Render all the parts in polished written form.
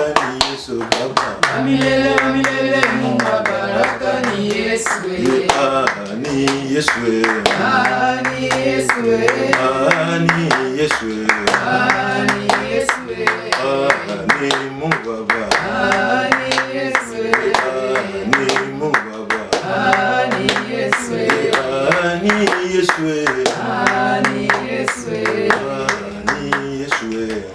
baraka ni Yesu Baba. Milele milele Mungu wa baraka ni Yesu. Ni Yesu. Ni Yesu. Ni Yesu. Ni Yesu. Ni Mungu Baba. Ni Yesu. Ni Mungu Baba. Ni Yesu. Ni Yesu. Ni Yesu.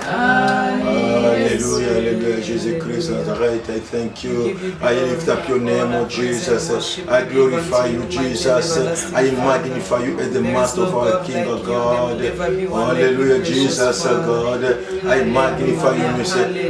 Hallelujah, hallelujah, Jesus-Christ Nazareth, I thank you. I lift up your name, oh Jesus. I glorify you, Jesus. I magnify you as the master of our King, oh God. Hallelujah, Jesus, oh God. I magnify you,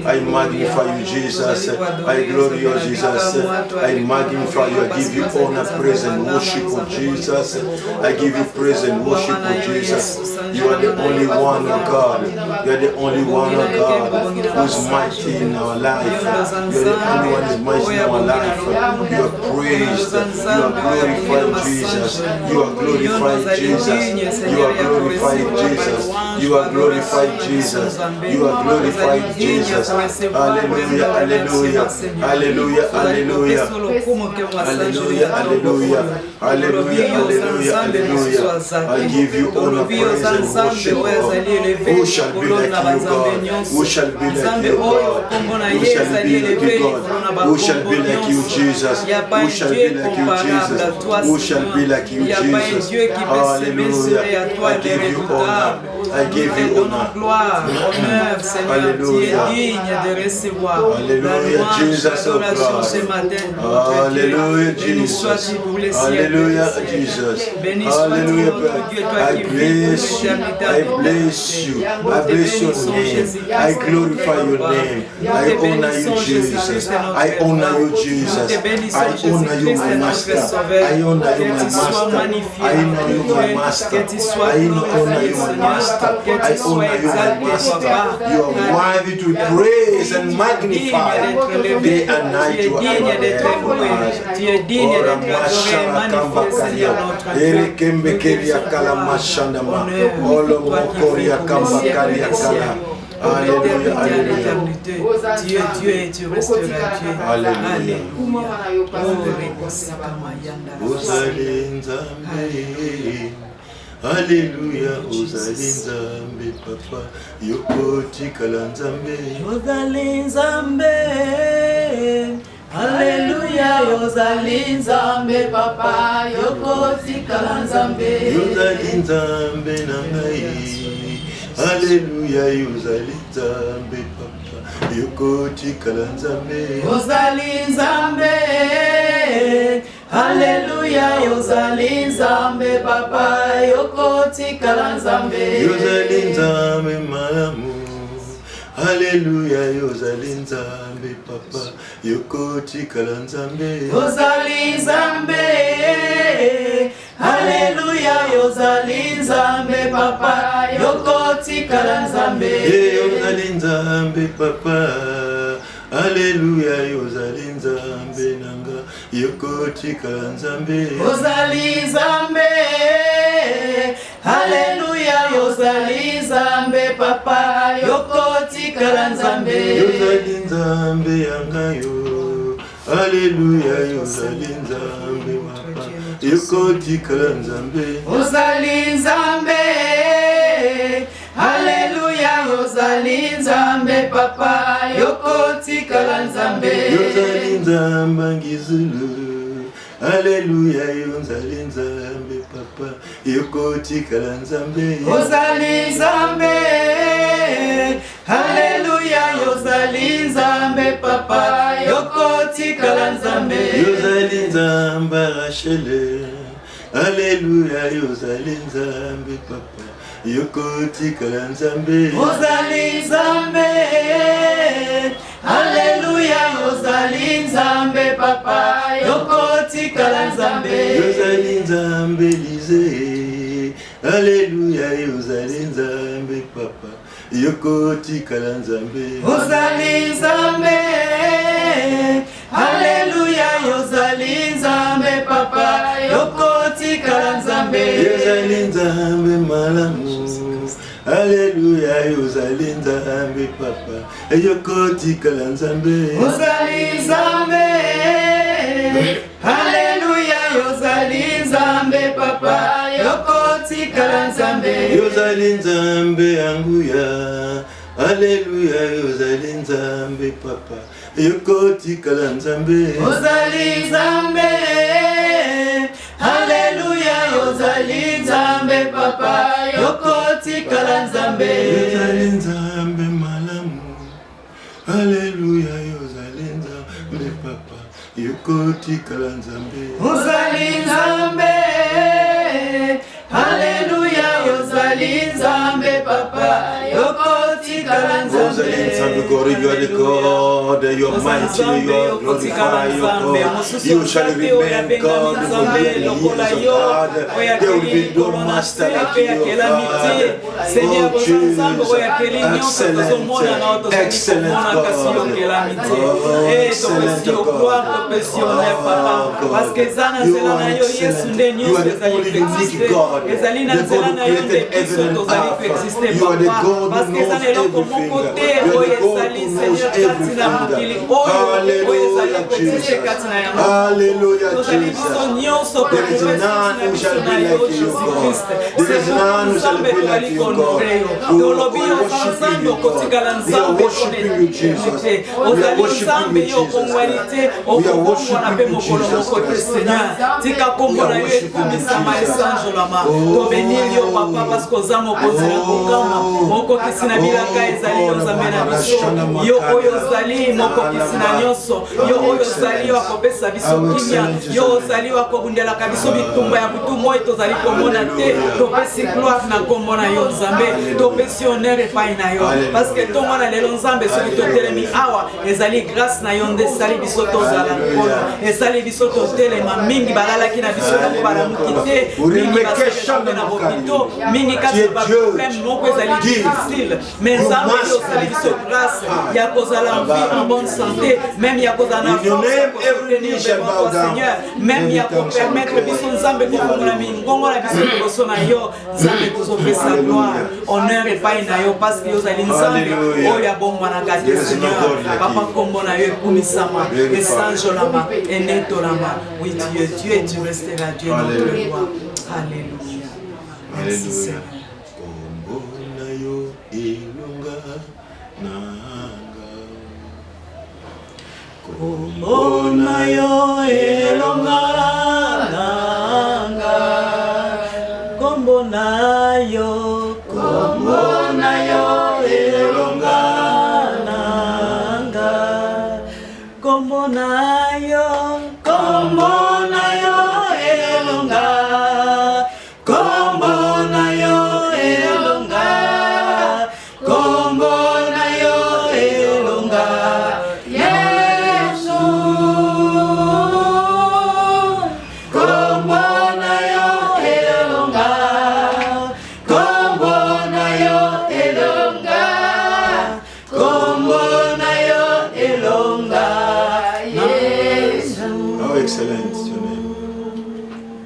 I magnify you, Jesus. I glorify you, Jesus. I magnify you. I give you honor, praise, and worship, oh Jesus. I give you praise and worship, oh Jesus. You are the only one, oh God. You are the only one, oh God, who is mighty in our life. You are the only one who is mighty in our life. You are praised. You are glorified, Jesus. You are glorified, Jesus. You are glorified, Jesus. You are glorified, Jesus. You are glorified, Jesus. Hallelujah, hallelujah, hallelujah, hallelujah, hallelujah, hallelujah, hallelujah, hallelujah, hallelujah. I give you honor, praise, and worship. Who shall be like you, God? Who shall be like you, God? Who shall be like you, God? Who shall be like you, Jesus? Who shall be like you, Jesus? Who shall be like you, Jesus? Hallelujah. I give you honor. I give you honor. Hallelujah. Hallelujah, Jesus of God. Hallelujah, Jesus. Hallelujah, Jesus. Hallelujah. I bless you. I bless you. I bless your name. I glorify your name. I honor you, Jesus. I honor you, Jesus. I honor you, my master. I honor you, my master. I honor you, my master. I honor you, my master. I honor you, my master. You are worthy to praise and magnify. Day and night you are there for us. Ora mashara kambakaria. Ere kembekeria kala mashandama. Olo mokoria kambakaria kala. Alléluia, alléluia. Dieu, Dieu et tu resteras Dieu. Alléluia. Alléluia, ozali nzambe papa, yokoti kala nzambe. Ozali nzambe. Alléluia, ozali nzambe papa, yokoti kala nzambe. Ozali nzambe na ngai. Alléluia, ozali nzambe papa, yokoti kala nzambe. Ozali nzambe. Alléluia, ozali nzambe papa, yokoti kala nzambe. Ozali nzambe malamu. Alléluia, ozali nzambe papa, yokoti kala nzambe. Ozali nzambe. Alléluia, ozali nzambe papa, yokoti kala nzambe. Ozali nzambe papa. Alléluia, ozali nzambe nanga, yokoti kala nzambe. Ozali nzambe. Alléluia, ozali nzambe papa, yokoti kala nzambe. Ozali nzambe yangayo. Alléluia, ozali nzambe papa, yokoti kala nzambe. Ozali nzambe. Alléluia, ozali nzambe papa, yokoti kala nzambe. Ozali nzambe ngizulu. Alléluia, ozali nzambe papa, yokoti kala nzambe. Ozali nzambe. Alléluia, ozali nzambe papa, yokoti kala nzambe. Ozali nzambe Rachele. Alléluia, ozali nzambe papa, yokoti kala nzambe. Ozali nzambe. Alléluia, ozali nzambe papa, yokoti kala nzambe. Ozali nzambe Lize. Alléluia, ozali nzambe papa, yokoti kala nzambe. Ozali nzambe. Alléluia, ozali nzambe papa, yokoti kala nzambe. Ozali nzambe malamu. Alléluia, Hallelujah, yozali nzambe papa. Yokoti kala nzambe. Yozali nzambe. Hallelujah, yozali nzambe papa. Yokoti kala nzambe. Yozali nzambe anguya. Hallelujah, yozali nzambe papa. Yokoti kala nzambe. Yozali nzambe. Hallelujah, yozali nzambe papa. Yokoti kala nzambe. Yozali nzambe malamu. Hallelujah, yozali nzambe papa. Yokoti kala nzambe. Yozali nzambe. Hallelujah, yozali nzambe papa. Yokoti kala nzambe. God, you are the God, you are mighty, you are glorified, you are God. You shall remain God for the years of God. There will be no master like you, God. Oh Jesus, excellent God. Oh, excellent God. You are excellent. You are the only unique God. The God who created heaven and earth. You are the God who knows everything. You are the God who knows everything. Hallelujah, Jesus. Hallelujah, Jesus. There is none who shall be like you, God. There is none who shall be like you, God. We are worshiping you, God. We are worshiping you, Jesus. We are worshiping you, Jesus. We are worshiping you, Jesus. Tika kombo na yo ekumisama esanjolama tobenili yo papa parce que oza mokonzi na kokama mokokisi na bilaka ezali yo nzambe na biso yo oyo ozali mokokisi na nyonso yo oyo ozali wakopesa biso kimia yo ozali wakobundelaka biso bitumba ya butu moi tozali komona te topesi gloire na kombo na yo nzambe topesi honneur epai na yo parce que ntongo na lelo nzambe soki totelemi awa ezali grâce na yo nde esali biso tozala nkolo esali biso totelema mingi balalaki na biso yango balamuki te mingi basokeshambe na bopito mingi kati baproblème moko ezali difficile mais nzambe osali biso grâce ya kozala en vie en bonne santé même ya kozala na force Seigneur même ya kopermettre biso nzambe kofongola mingongo na biso liboso na yo nzambe tozopesa gloire honneur epai na yo parce que ozali nzambe oyo abongwanaka te Seigneur papa kombo na yo ekumisama esanjolama enetolama oui tu es Dieu et tu resteras Dieu notre roi. Alléluia. Merci Seigneur. Kombo na yo ilunga nanga. Kombo na yo elonga nanga. Kombo na yo elonga nanga. Kombo na yo elonga. Kombo na yo elonga. Kombo na yo elonga. Yesu. Kombo na yo elonga. Kombo na yo elonga. Kombo na yo elonga. How excellent is your name.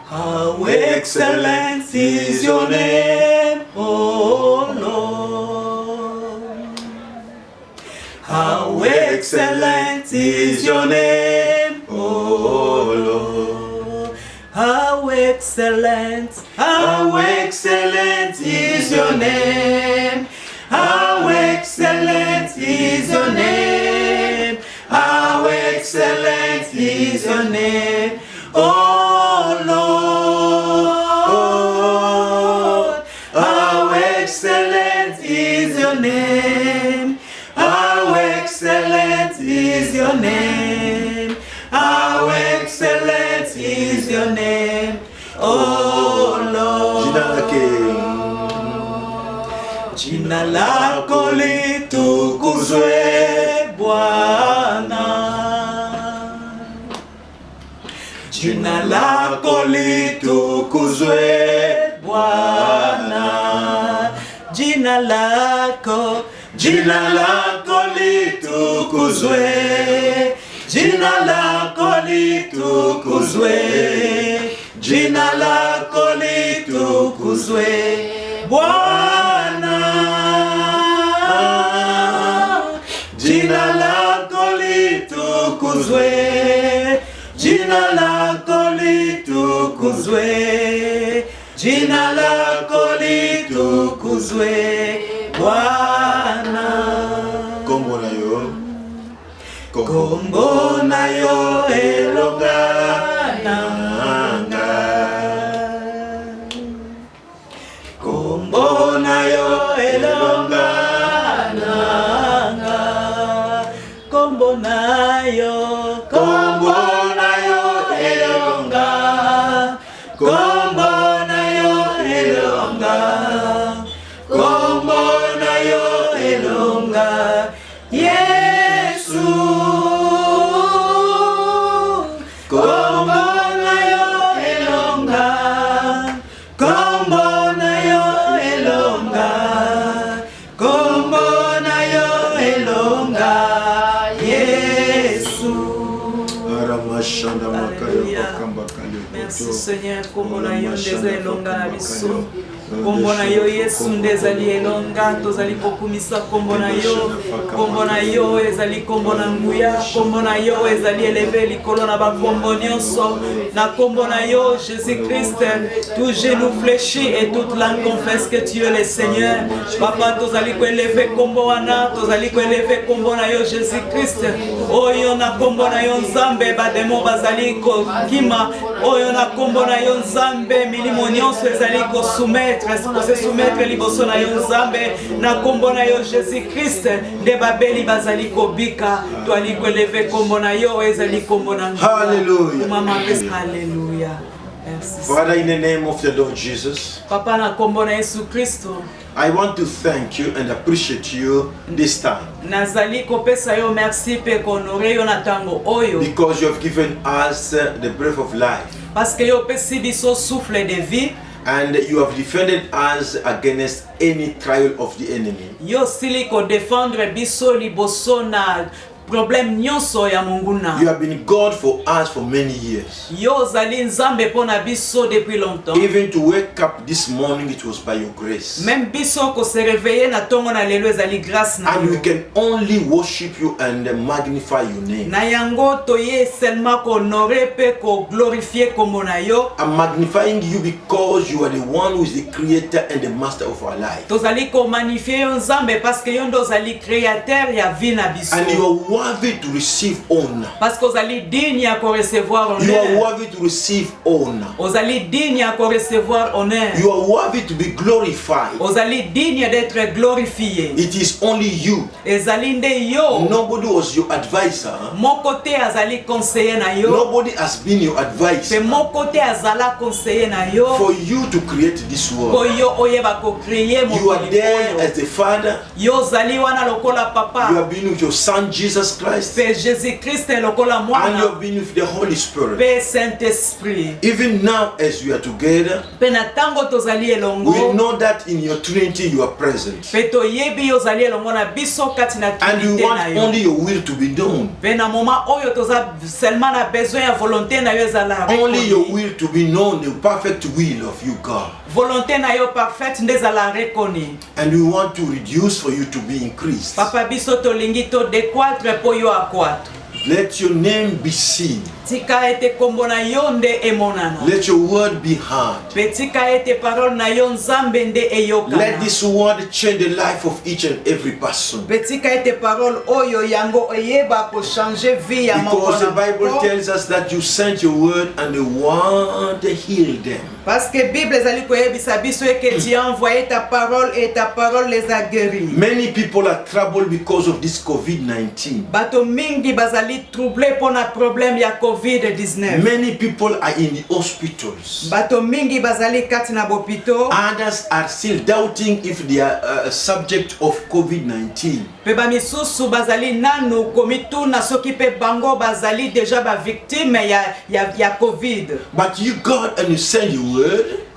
How excellent is your name, oh Lord. How excellent is your name, oh Lord. How excellent is your name. How excellent is your name. How excellent is your name, oh Lord. How excellent is your name. How excellent is your name. How excellent is your name, oh Lord. Jina lako litukuzwe Bwana. Jina lako litukuzwe Bwana. Jina lako litukuzwe. Jina lako litukuzwe. Jina lako litukuzwe Bwana. lako litukuzwe, jina lako litukuzwe, jina lako litukuzwe, Bwana. Kombo na yo, kombo na yo elonga nanga, kombo na yo elonga nanga, kombo na yo elonga, kombo na yo elonga, kombo na yo elonga, Yesu. Kombo na yo elonga, kombo na yo elonga, kombo na yo elonga, Yesu. Merci Seigneur, kombo na yo ndeza elonga na biso. Kombo na yo Yesu ndezali elonga, tozali kokumisa kombo na yo. Kombo na yo ezali kombo na nguya, kombo na yo ezali eleve likolo na bakombo nyonso. Na kombo na yo Jésus-Christ, tout genou fléchi et toute langue confesse que tu es le Seigneur. Papa, tozali ko eleve kombo wana, tozali ko eleve kombo na yo Jésus-Christ. Oyo na kombo na yo Nzambe bademo bazali ko kima, oyo na kombo na yo Nzambe milimo nyonso ezali ko soumettre, ko se soumettre liboso na yo Nzambe. Na kombo na yo Jésus-Christ nde babeli bazali ko bika, twali ko eleve kombo na yo ezali kombo na Nguya. Hallelujah. Mama, hallelujah. Merci. Father, in the name of the Lord Jesus, Papa, na kombo na Yesu Kristo, I want to thank you and appreciate you this time nazali kopesa yo merci pe konore yo na tango oyo, because you have given us the breath of life parce que yo pesi biso souffle de vie, and you have defended us against any trial of the enemy. yo sili ko défendre biso liboso na problème nyonso ya monguna. You have been God for us for many years. Yo zali Nzambe pona biso depuis longtemps. Even to wake up this morning, it was by your grace. Même biso ko se réveiller na tongo na lelo ezali grâce na And yo. we can only worship you and magnify your name. Na yango toye seulement ko honorer pe ko glorifier kombo na yo. I'm magnifying you because you are the one who is the creator and the master of our life. Tozali ko magnifier yo Nzambe parce que yo ndo zali créateur ya vie na biso. And you are worthy to receive honor. Parce que ozali digne ya ko recevoir You are honneur. worthy to receive honor. Ozali digne ya ko recevoir honneur. You are worthy to be glorified. Ozali digne d'être glorifié. It is only you. Ezali nde yo. Nobody was your advisor. Mon côté azali conseiller na yo. Nobody has been your Pe advisor mon côté azala conseiller na yo. for you to create this Po world. yo oyeba ko créer mon You are there as the Father. yo zali wana lokola You papa. have been with your Son Jesus Christ. Pe Jésus Christ lokola And you mwana. have been with the Holy Spirit. Pe Saint-Esprit. Even now, as we are together, Pe na tango tozali we elongo. know that in your Trinity you are present. Pe toyebi yo zali elongo na biso kati na And you trinité na want yo. only your will to be done. Pe na moment oyo toza seulement na besoin ya volonté na yo ezala. Only your will to be known, the perfect will of you, God. Volonté na yo parfaite nde ezala reconnue. And we want to reduce for you to be increased. Papa biso tolingi to décroître po yo accroître. Let your name be seen. Tika ete kombo na yo nde emonana. Let your word be heard. Pe tika ete parole na yo Nzambe nde eyokana. Let this word change the life of each and every person. Pe tika ete parole oyo yango eyeba ko changer vie ya moko Because the na Bible moko. tells us that you sent your word and the word healed them. Parce que Bible ezali koyebisa biso que tu as envoyé ta parole et ta parole les a guéris. Many people are troubled because of this COVID-19. Bato mingi bazali troublé pona problème ya COVID-19. Many people are in the hospitals. Bato mingi bazali kati na bopito. Others are still doubting if they are a subject of COVID-19. Pe ba misusu bazali nanu komituna soki pe bango bazali déjà ba victime ya COVID. But you God and you send your word.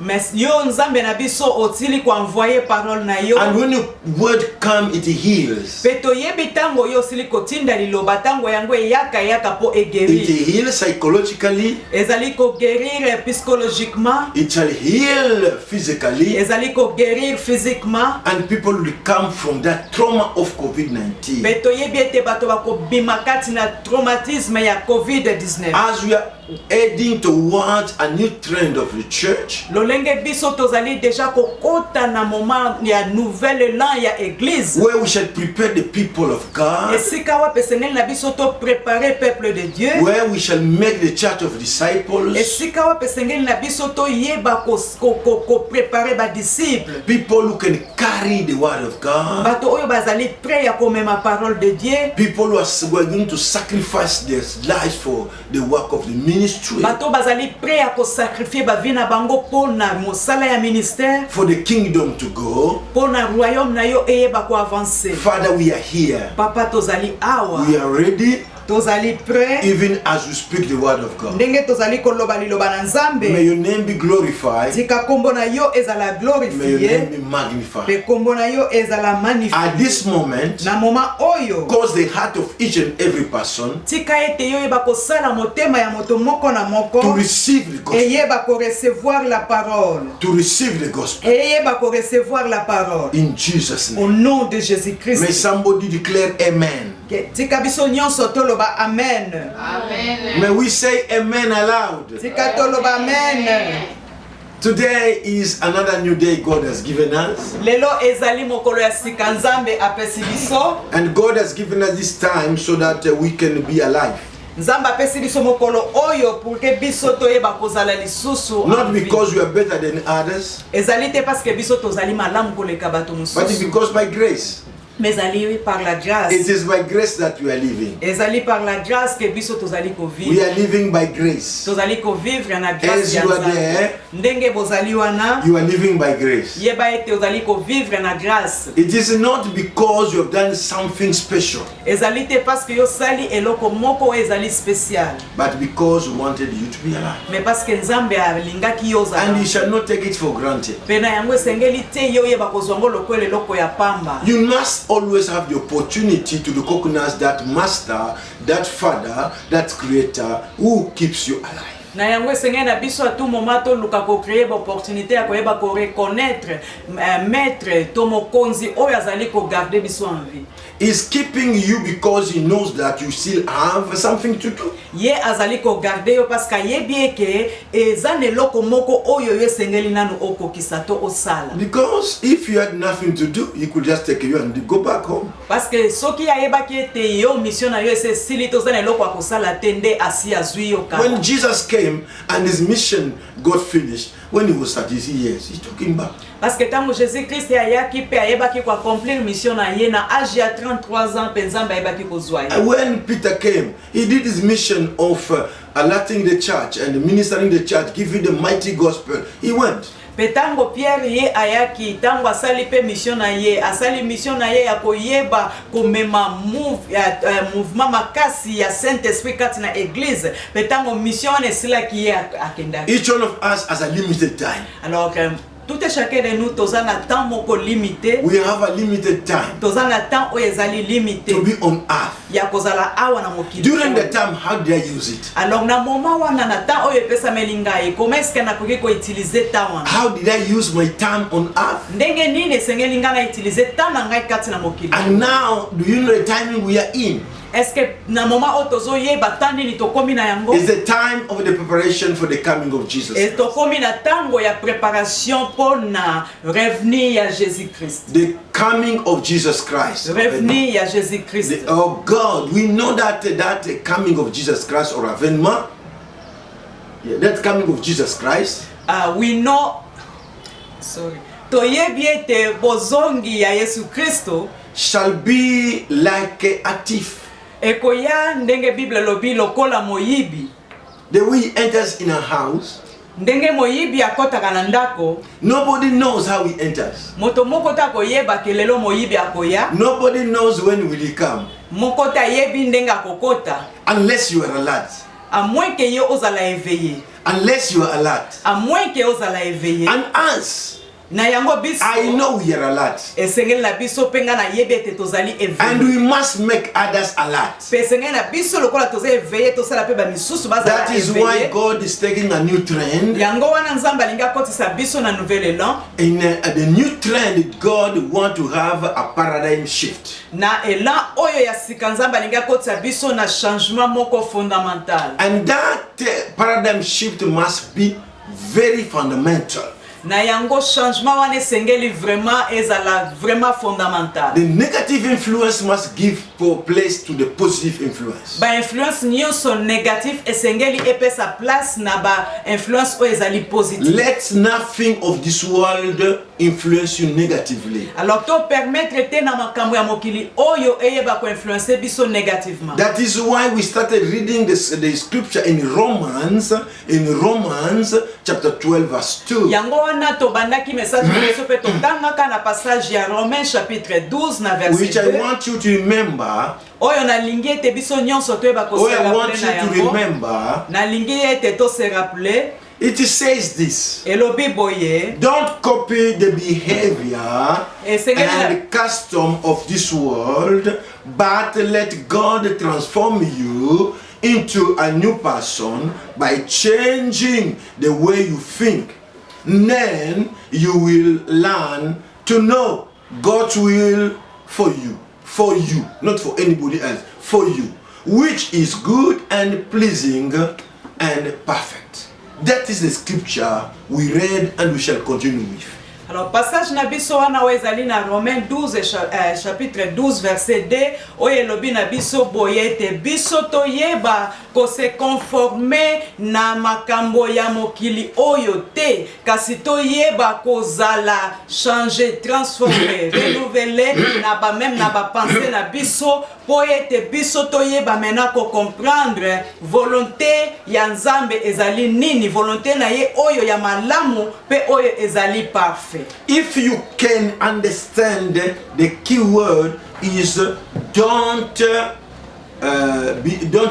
Mais yo nzambe na biso otili ko envoyer parole na yo. And when the word comes, it heals. Peto yebi tango yo sili ko tinda liloba tango yango yaka po It egeri. heals psychologically. Ezali ko guérir psychologiquement. It shall heal physically. Ezali ko guérir physiquement. And people will come from that trauma of COVID-19. Peto yebi ete bato bako bimakati na traumatisme ya COVID-19. As we are heading towards a new trend of the church, Lolenge biso tozali deja kokota na moment ya nouvelle élan ya église. where we shall prepare the people of God, Esika wa pesengeli na biso to préparer peuple de Dieu. where we shall make the church of disciples, Esika wa pesengeli na biso to yeba ko préparer ba disciples. people who can carry the word of God, Bato oyo bazali prêt ya komema parole de Dieu. people who are going to sacrifice their lives for the work of the ministry, Bato bazali prêt ya ko sacrifier ba vie na bango pona mosala ya ministère, for the kingdom to go. pona royaume na yo eyeba ko avancer. Father, we are here. Papa tozali awa. We are ready, Tozali prêt. even as we speak the word of God. Ndenge tozali koloba liloba na May Nzambe. your name be glorified. Tika kombo na yo ezala May your name glorifié. be magnified. Pe kombo na yo ezala magnifié. At this moment, Na moment oyo. cause the heart of each and every person Tika ete yo yeba kosala motema ya moto moko na moko. to receive the gospel. Eyeba ko recevoir la parole. To receive the gospel. Eyeba ko recevoir la parole. In Jesus' Au name. nom de Jésus-Christ. May somebody declare amen. Tika biso nyonso toloba amen. May we say amen aloud. Tika toloba amen. Today is another new day God has given us. Lelo ezali mokolo ya sika Nzambe apesi biso. And God has given us this time so that we can be alive. Nzambe apesi biso mokolo oyo pour que biso toyeba kozala lisusu. Not because we are better than others, Ezali te parce que biso tozali malamu koleka bato but it's mosusu. because by grace. Mais ezali par la grâce. It is by grace that we are living. Ezali par la grâce que biso tozali ko We vivre. are living by grace. Tozali ko vivre na grâce As ya you are Nzambe. there, Ndenge bozali wana, you are living by grace. yeba ete ozali ko vivre na grâce. It is not because you have done something special, Ezali te parce que yo sali eloko moko ezali spécial. but because we wanted you to be alive. Mais parce que Nzambe alingaki yo And you ozala. shall not take it for granted. Pena yango esengeli te yo yeba kozwango lokola eloko ya pamba. You must always have the opportunity to recognize that master, that father, that creator who keeps you alive. Na yango esengeli na biso à tout moment to luka ko créer opportunité ya koyeba ko reconnaître maître to mokonzi oyo azali ko garder biso en vie. Is keeping you because he knows that you still have something to do. Ye azali ko garder yo parce que yebi ke ezane eloko moko oyo yo esengeli nanu okokisa to osala. Because if you had nothing to do, you could just take you and go back home. Parce que soki ayebaki ete yo mission na yo ese sili tozana eloko akosala tende asi azwi yo kaka. When Jesus came and his mission got finished, when he was 30 years, he took him back. Parce que tango Jésus-Christ ayaki pe ayebaki ko accomplir mission na ye na âge ya 33 ans penzamba ayebaki kozwa ye. And when Peter came, he did his mission of alerting the church and ministering the church, giving the mighty gospel. He went. Petango Pierre ye ayaki tango asali pe mission na ye asali mission na ye ya koyeba komema mouvement makasi ya Saint-Esprit kati na église petango mission ne sila ki ye akenda. Each one of us has a limited time. Alors tout et chacun de nous toza na temps moko limité. We have a limited time Toza na temps oyo ezali limité to be on earth. ya kozala awa na mokili. During the time, how did I use it? Alors na moment wana na temps oyo epesameli ngai comment est-ce que nakoki ko utiliser temps wana? How did I use my time on earth? Ndenge nini esengeli ngai na utiliser temps na ngai kati na mokili? And now, do you know the timing we are in? Est-ce que na moment oyo tozoyeba temps nini tokomi na yango? It's the time of the preparation for the coming of Jesus. Et tokomi na tango ya préparation pona revenu ya Jésus-Christ. The coming of Jesus Christ. Revenu ya Jésus-Christ. Oh God, we know that coming of Jesus Christ or avènement, that coming of Jesus Christ. We know. Sorry. Toyebi ete bozongi ya Yesu Kristo shall be like a thief. Ekoya ndenge Bible lobi lokola moyibi. The way he enters in a house, ndenge moyibi akotaka na ndako, nobody knows how he enters. Moto moko ta koyeba kelelo moyibi akoya. Nobody knows when will he come. Moko ta yebi ndenge akokota. Unless you are alert. À moins que yo ozala éveillé. unless you are alert. À moins que ozala éveillé. And us, Na yango biso. I know we are alert. Esengeli na biso penga na yebete tozali éveillé. And we must make others alert. Pesengeli na biso lokola tozali éveillé tosala pe ba misusu bazala éveillé. That is why God is taking a new trend. Yango wana nzamba linga kotisa biso na nouvel élan. In the new trend, God want to have a paradigm shift. Na élan oyo ya sika nzamba linga kotisa biso na changement moko fondamental. And that paradigm shift must be very fundamental. Na yango changement wana esengeli vraiment ezala vraiment fondamental. The negative influence must give place to the positive influence. Ba influence nyonso négatif esengeli epesa place na ba influence oyo ezali positive. Let nothing of this world influence you negatively. Alors to permettre te na makambo ya mokili oyo eyeba ko influencer biso négativement. That is why we started reading the scripture in Romans chapter 12 verse 2. Yango wana to bandaki message biso pe to tangaka na passage ya Romains chapitre 12 na verset 2. Which I want you to remember. Oyo na lingi ete biso nyonso toyeba ko se rappeler na yango. I want you to remember. Na lingi ete to se rappeler. It says this. Elobi boye. Don't copy the behavior and custom of this world, but let God transform you into a new person by changing the way you think. Then you will learn to know God's will for you, not for anybody else, for you, which is good and pleasing and perfect. That is the scripture we read and we shall continue with. Alors passage na biso wana wezali na Romains 12 chapitre 12 verset 2 oye lobi na biso boye te biso toyeba ko se conformer na makambo ya mokili oyo te kasi toyeba ko zala changer transformer renouveler na ba même na ba pensée na biso boye te biso toyeba maintenant ko comprendre volonté ya Nzambe ezali nini volonté na ye oyo ya malamu pe oyo ezali parfait. If you can understand the key word is don't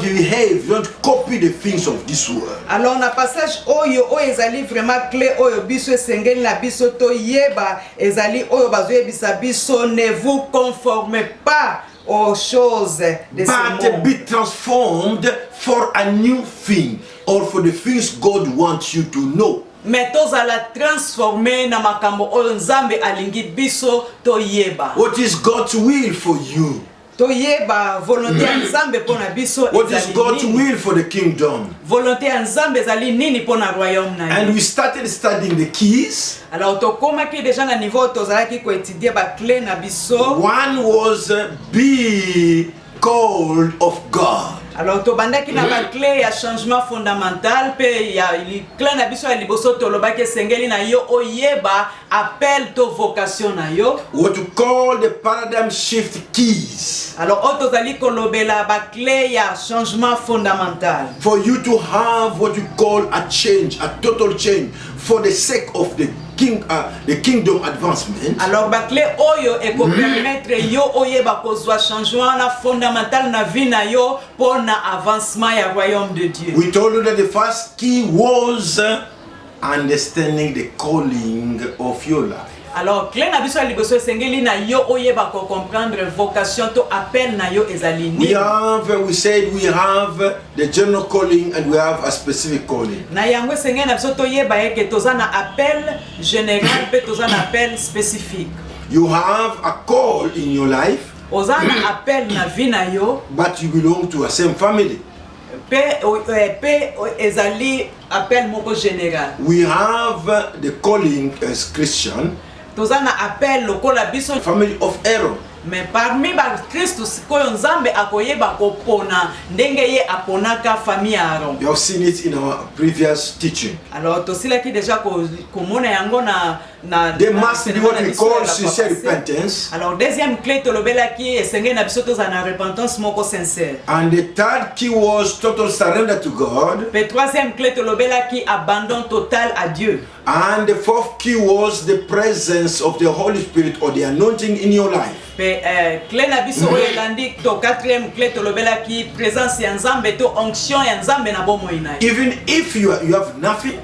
behave, don't copy the things of this world. Alors na passage oyo ezali vraiment clé oyo biso esengeli na biso to yeba ezali oyo bazoyebisa biso ne vous conformez pas aux choses de ce monde. But be transformed for a new thing or for the things God wants you to know. Mais tozala transformer na makambo oyo Nzambe alingi biso toyeba. What is God's will for you? Toyeba volonté ya Nzambe pona biso ezali. What is God's will for the kingdom? Volonté ya Nzambe ezali nini pona royaume na ye. And we started studying the keys. Alors tokomaki déjà na niveau tozalaki ko étudier ba clé na biso. One was be called of God. Alors to bandaki na ba clé ya changement fondamental pe ya clé na biso ya liboso to lobaki sengeli na yo oyeba appel to vocation na yo. What you call the paradigm shift keys. Alors otozali ko lobela ba clé ya changement fondamental. For you to have what you call a change, a total change for the sake of the kingdom advancement. Alors ba clé oyo e ko permettre yo oyeba ko zwa changement na fondamental na vie na yo pour na avancement ya royaume de Dieu. We told you that the first key was understanding the calling of your life. Alors clé na biso ya liboso esengeli na yo oyeba ko comprendre vocation to appel na yo ezali nini. We said we have the general calling and we have a specific calling. Na yango esengeli na biso toyeba eke toza na appel général pe toza na appel spécifique. You have a call in your life. Oza na appel na vie na yo. But you belong to a same family. Pe ezali appel moko général. We have the calling as Christian. Toza na appel lokola biso family of Aaron. Mais parmi ba Kristo sikoyo Nzambe akoyeba kopona ndenge ye aponaka famille ya Aaron. You have seen it in our previous teaching. Alors tosilaki déjà komona yango There must be what we call sincere repentance. Alors deuxième clé tolobelaki esengeli na biso toza na repentance moko sincère. And the third key was total surrender to God. Pe troisième clé tolobelaki abandon total à Dieu. And the fourth key was the presence of the Holy Spirit or the anointing in your life. Pe clé na biso oyo elandi to quatrième clé tolobelaki présence ya Nzambe to onction ya Nzambe na bomoi na yo. Even if you have nothing,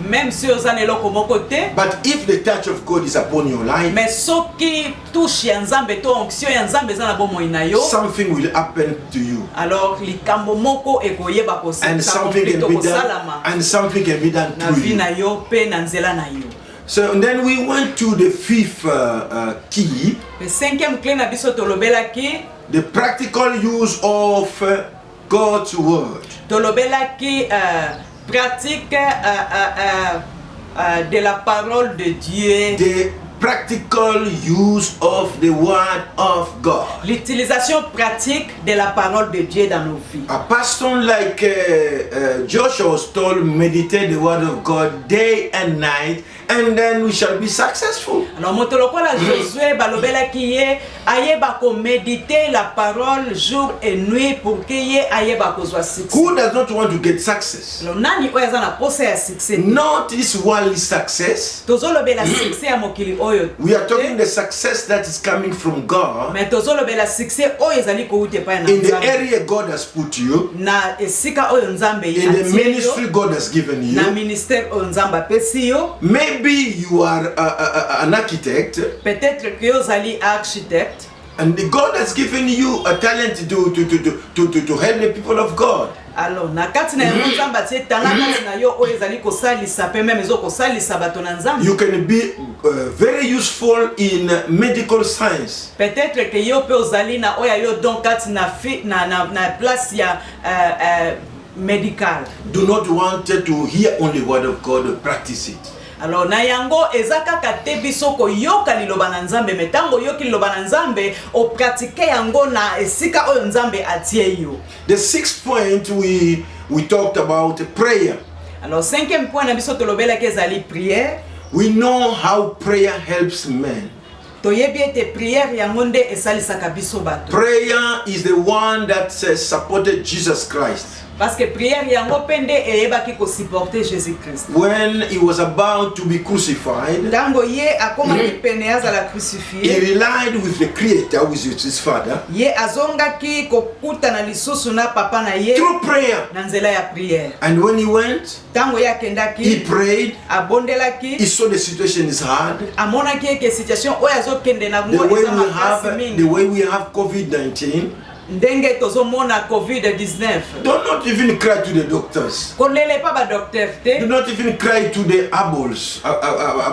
même si oza na eloko moko te, but if the touch of God is upon your life, mais soki touche ya Nzambe to onction ya Nzambe eza na bomoi na yo, something will happen to you. Alors likambo moko ekoyeba and something can be done, and something can be done na vi na yo pe na nzela na yo. So and then we went to the fifth key. Le cinquième clé na biso tolobelaki the practical use of God's word. Tolobelaki pratique de la parole de Dieu. The practical use of the word of God. L'utilisation pratique de la parole de Dieu dans nos vies. A person like Joshua was told, meditate the word of God day and night, and then we shall be successful. Alors motolokola Josué balobelaki ye ayeba ko méditer la parole jour et nuit pour que ye ayeba ko zwa succès. Who does not want to get success? Alors nani oyo na posa ya succès? Not this worldly success. Tozolobela succès ya mokili oyo. We are talking the success that is coming from God. Mais tozolobela succès oyo ezali ko ute pa na in the area God has put you, na esika oyo Nzambe in the ministry God has given you, na ministère oyo Nzambe apesi yo. Maybe you are an architect. Peut-être que ozali architecte. And God has given you a talent to help the people of God. Alors na kati na Nzambe tie talent na yo oyo ezali ko salisa pe même ezo ko salisa bato na Nzambe. You can be very useful in medical science. Peut-être que yo pe ozali na oya yo donc kati na place ya médical. Do not want to hear only word of God, practice it. Alors na yango ezaka kate biso ko yoka liloba na Nzambe metango yoki liloba na Nzambe o pratique yango na esika oyo Nzambe atie yo. The sixth point we talked about prayer. Alors cinquième point na biso tolobela ke ezali prière. We know how prayer helps men. Toyebi ete prière yango nde esalisaka biso bato. Prayer is the one that supported Jesus Christ. Parce que prière yango pende eyebaki ko supporter Jésus Christ. When he was about to be crucified, tango ye akoma pene azala crucifié. He relied with the Creator, with his Father. Ye azongaki kokuta na lisusu na papa na ye. Through prayer. Na nzela ya prière. And when he went, tango ye akendaki, he prayed. Abondelaki. He saw the situation is hard. Amonaki ke situation oyo azokende na ngo the way we have COVID-19. Ndenge tozomona COVID-19. Do not even cry to the doctors. Kolele pa ba docteur te. Do not even cry to the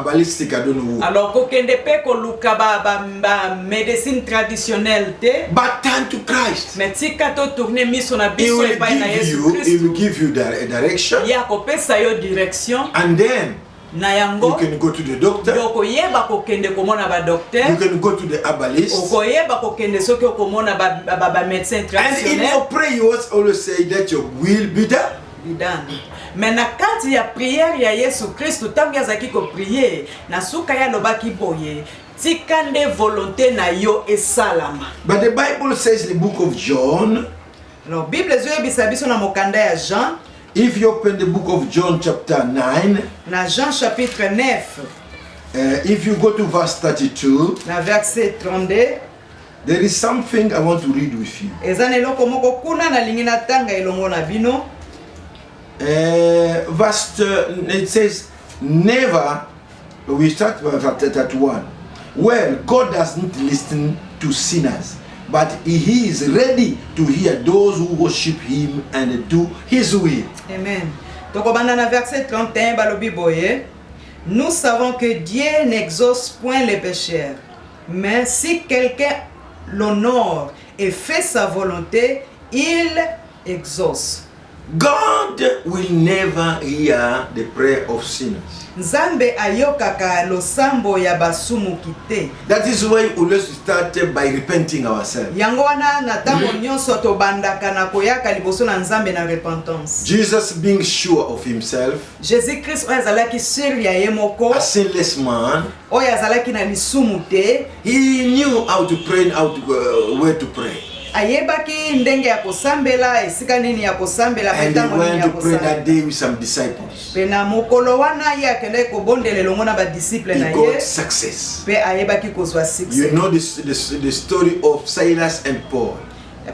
ballistic, I don't know who. Alors kokende pe koluka ba médecine traditionnelle te. But turn to Christ. Mais tika to tourner miso na biso epai na Yesu Christ. He will give you direction. Ya kopesa yo direction. And then na yango, you can go to the doctor. Yokoyeba kokende komona ba docteur. You can go to the herbalist. Okoyeba kokende soki okomona ba médecin traditionnel. And in your prayer you always say that your will be done. Be done. Mais na kati ya prière ya Yesu Kristo tangu yazaki ko prier na suka ya lobaki boye tikande volonté na yo esalama. But the Bible says in the book of John. Alors Bible zoyebisa biso na mokanda ya Jean. If you open the book of John chapter 9, na Jean chapitre 9, if you go to verse 32, na verset 32, there is something I want to read with you. Ezaneloko moko kuna na lingi na tanga elongo na bino. Verse it says, never, we start with verse 31. Well, God doesn't listen to sinners, but he is ready to hear those who worship him and do his will. Amen. Donc on va dans verset 31 balobi boye. Nous savons que Dieu n'exauce point les pécheurs, mais si quelqu'un l'honore et fait sa volonté, il exauce. God will never hear the prayer of sinners. Nzambe ayokaka losambo ya basumuki te. That is why we let's start by repenting ourselves. Yango wana na tango nyonso tobandaka na koyaka liboso na Nzambe na repentance. Jesus, being sure of himself, Jésus Christ oyo azalaki sur ya ye moko, a sinless man, oyo azalaki na lisumu te, he knew how to pray and how to, where to pray. ayebaki ndenge ya kosambela, esika nini ya kosambela, And he went to pray that day with some disciples. Pe na mokolo wana ye akende kobondela elongo na badisiple na He got ye, success. pe ayebaki kozwa You succès. know the story of Silas and Paul.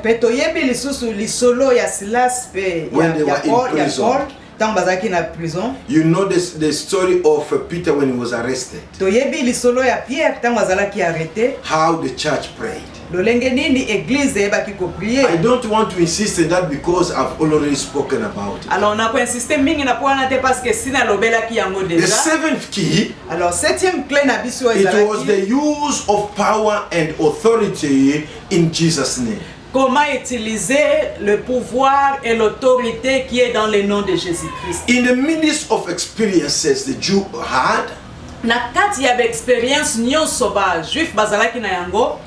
Pe toyebi lisusu lisolo ya Silas pe When they ya were in Paul, ya prison. Paul tango bazalaki na prison. You know the story of Peter when he was arrested. Toyebi lisolo ya Pierre tango azalaki arrêté. How the church prayed. Lolenge nini église ebaki ko prier. I don't want to insist on that because I've already spoken about it. Alors on a ko insister mingi na poana te parce que sina lobelaki yango The déjà. seventh key, Alors septième clé na biso it was ezalaki the use of power and authority in Jesus' name. comment utiliser le pouvoir et l'autorité qui est dans le nom de Jésus-Christ. In the midst of experiences the Jew had, Na kati ya expérience nyonso ba juif bazalaki na yango,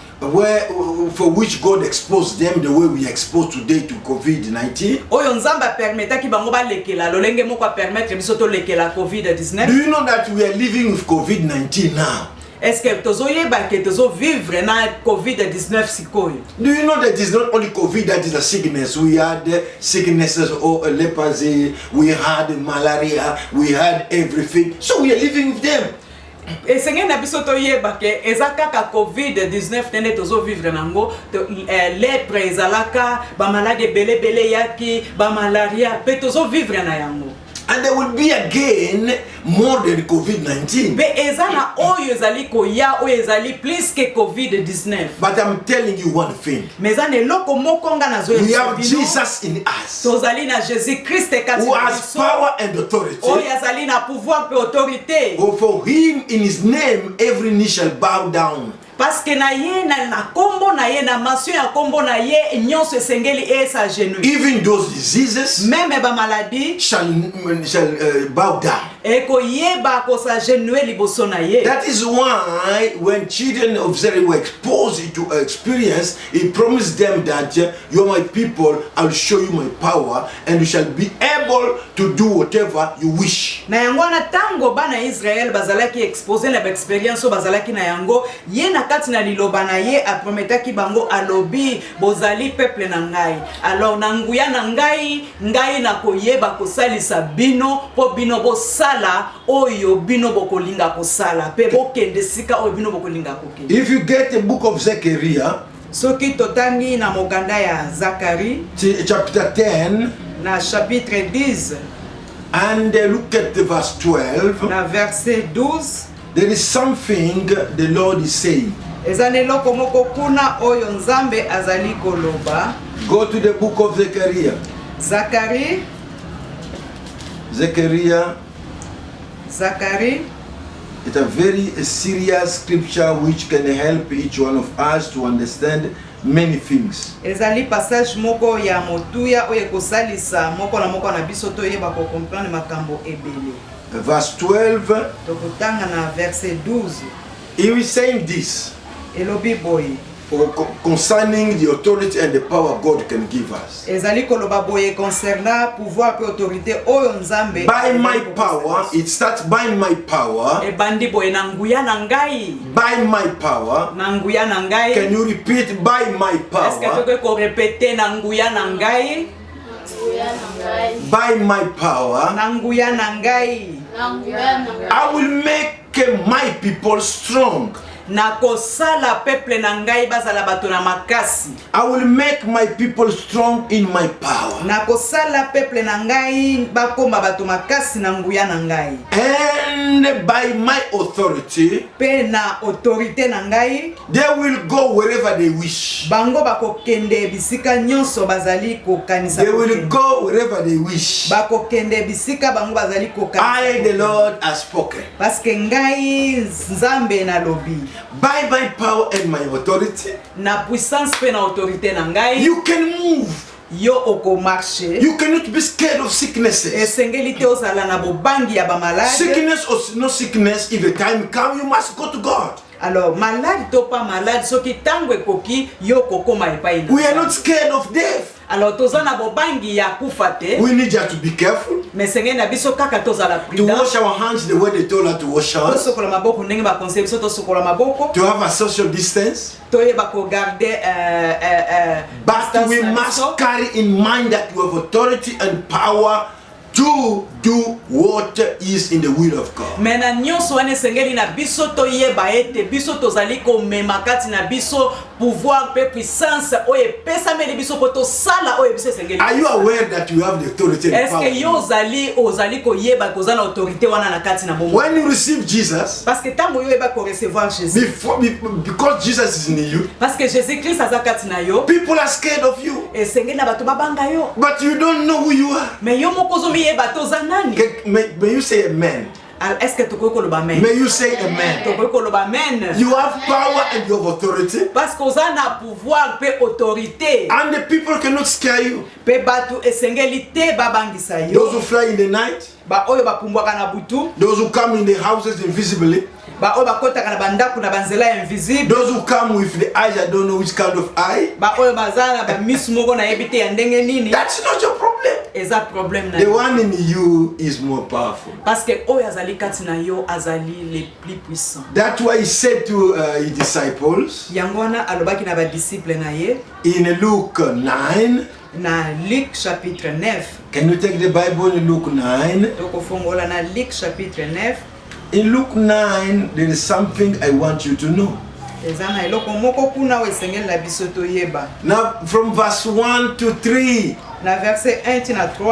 for which God exposed them the way we are exposed today to COVID-19. oyo Nzambe permetaki bango balekela lolenge moko a permettre biso to lekela Do COVID-19. you know that we are living with COVID-19 now? Est-ce que tozoyeba ke tozo vivre na COVID-19 sikoyo? Do you know that it's not only COVID that is a sickness? We had sicknesses or leprosy, we had malaria, we had everything. So we are living with them. Esenge na biso toyeba ke ezakaka COVID-19 tene tozo vivre nango, lepre ezalaka, ba malade bele yaki, ba malaria, pe tozo vivre na yango. And there will be again more than COVID-19. Be ezana oyo ezali koya oyo ezali plus que COVID-19. But I'm telling you one thing. Mezane loko moko nga nazo We have Jesus in us, tozali na Jésus Christ kati who na has biso. power and authority. Oyo azali na pouvoir pe autorité. For him, in his name, every knee shall bow down. Parce que na ye na kombo na ye na mention ya kombo na ye nyonso esengeli esa genou. Even those diseases Même ba maladie shall bow down. eko yeba ko sa genou liboso na ye. That is why when children of Israel were exposed to experience, he promised them that you are my people, I'll show you my power, and you shall be able to do whatever you wish. Na yango na tango bana Israel bazalaki exposé na experience o bazalaki na yango ye na kati na liloba na ye aprometaki bango alobi bozali peuple na ngai. Alors na nguya na ngai na koyeba kosalisa bino po bino bosala oyo bino bokolinga kosala pe bokende sika oyo bino bokolinga kokende. If you get the book of Zechariah, Soki totangi na mokanda ya Zacharie chapter 10, na chapitre 10 and look at the verse 12, na verset 12, there is something the Lord is saying. ezane loko moko kuna oyo Nzambe azali koloba. Go to the book of Zechariah. Zacharie It's a very serious scripture which can help each one of us to understand many things. ezali passage moko ya motuya oyo kosalisa moko na biso to yeba ko comprendre makambo ebele. Verse 12, Tokotanga na verset 12. he is saying this Elobi boye. concerning the authority and the power God can give us. Ezali koloba boye concernant pouvoir et autorité oyo Nzambe. By my power, it starts by my power. Ebandi boye na nguya na ngai. By my power. Na nguya na ngai. Can you repeat by my Est-ce que power? tu peux répéter na nguya na ngai? By my power, Na nguya na ngai. I will make my people strong. Na kosala peuple na ngai bazala bato na makasi. I will make my people strong in my power. Na kosala peuple na ngai bakoma bato makasi na nguya na ngai. And by my authority, Pe na autorité na ngai they will go wherever they wish. bango bakokende bisika nyonso bazali kokanisa. They will go wherever they wish. Bakokende bisika bango bazali kokanisa. I, the Lord, have spoken. Parce que ngai Nzambe na lobi. By my power and my authority, Na puissance pe na autorité na ngai. you can move. yo oko marché. You cannot be scared of sicknesses. Esengeli te ozala na bobangi ya ba malade. Sickness or no sickness, if the time comes, you must go to God. Alors malade to pas malade, soki tango ekoki yo kokoma epai na. We are not scared of death. Alors tozana bobangi ya kufa te. We need just to be careful. Mais senge na biso kaka tozala To prudent. wash our hands the way they told us to wash hands. Tosokola maboko ndenge ba conseil biso tosokola maboko. To have a social distance. Toyeba ko garder But we must carry in mind that you have authority and power to do what is in the will of God. Mena nyonso wane sengeli na biso toyeba ete biso tozali ko memakati na biso pouvoir pe puissance oye pesa meli biso poto sala oye biso sengeli. Are you aware that you have the authority and power? Est-ce que yo ozali ko yeba ko zana autorité wana na kati na bomo? When you receive Jesus, parce que tango yo eba ko recevoir Jésus. because Jesus is in you, parce que Jésus Christ aza kati na yo. people are scared of you. Et sengeli na bato babanga yo. But you don't know who you are. Mais yo moko zo mi yeba to za nani? May you say amen? Est-ce que tu peux le amen? May you say amen? Tu peux le amen? You have power and you have authority. Parce qu'on a pouvoir pe autorité. And the people cannot scare you. Pe batu esengeli te babangisa yo. Those who fly in the night. Ba oyo ba pumbwaka na butu. Those who come in the houses invisibly. Ba oyo ba kota kana bandaku na banzela invisible. Those who come with the eyes, I don't know which kind of eye. Ba oyo bazana ba miss moko na yebite ya ndenge nini. That's not your problem. Eza problem na. The one in you is more powerful. Parce que oyo azali kati na yo azali le plus puissant. That's why he said to his disciples. Yango wana alobaki na ba disciple na ye. In Luke 9. Na Luc chapitre 9. Can you take the Bible in Luke 9? Toko fongola na Luc chapitre 9. In Luke 9, there is something I want you to know. Now, from verse 1 to 3,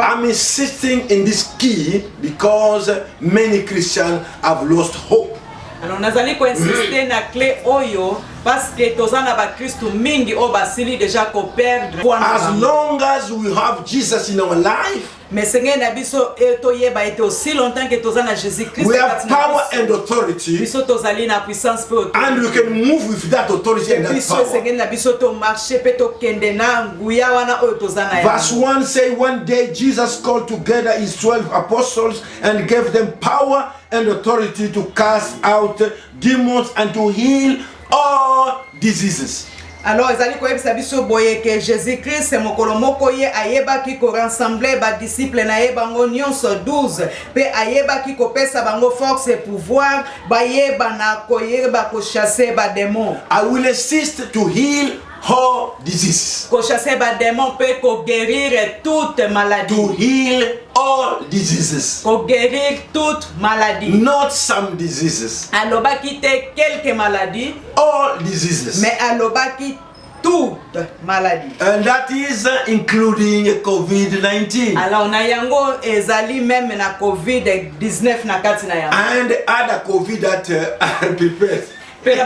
I'm insisting in this key because many Christians have lost hope. Alors nazali ko insister na clé oyo parce que tozana ba Kristo mingi o basili déjà ko perdre. As long as we have Jesus in our life, mais senge na biso to yeba ete aussi longtemps que tozana Jésus Christ, we have power and authority, biso tozali na puissance pe autorité, and we can move with that authority and that biso power. senge na biso to marcher pe to kende na nguya wana oyo tozana. Verse 1 say, one day Jesus called together his 12 apostles and gave them power and authority to cast out demons and to heal all diseases. Alors ezali ko yebisa biso boye ke Jésus Christ mokolo moko ye ayeba ki ko rassembler ba disciples na ye bango nyonso 12 pe ayeba ki ko pesa bango force et pouvoir ba yeba na ko yeba ko chasser ba démons. I will assist to heal all diseases. Ko chasser ba démons pe ko guérir toute maladie. To heal all diseases. Ko guérir toute maladie. Not some diseases. Alobaki te quelques maladies. All diseases. Mais alobaki toute maladie. And that is including COVID-19. Alors na yango ezali même na COVID-19 na kati na yango. And other COVID that are prepared. And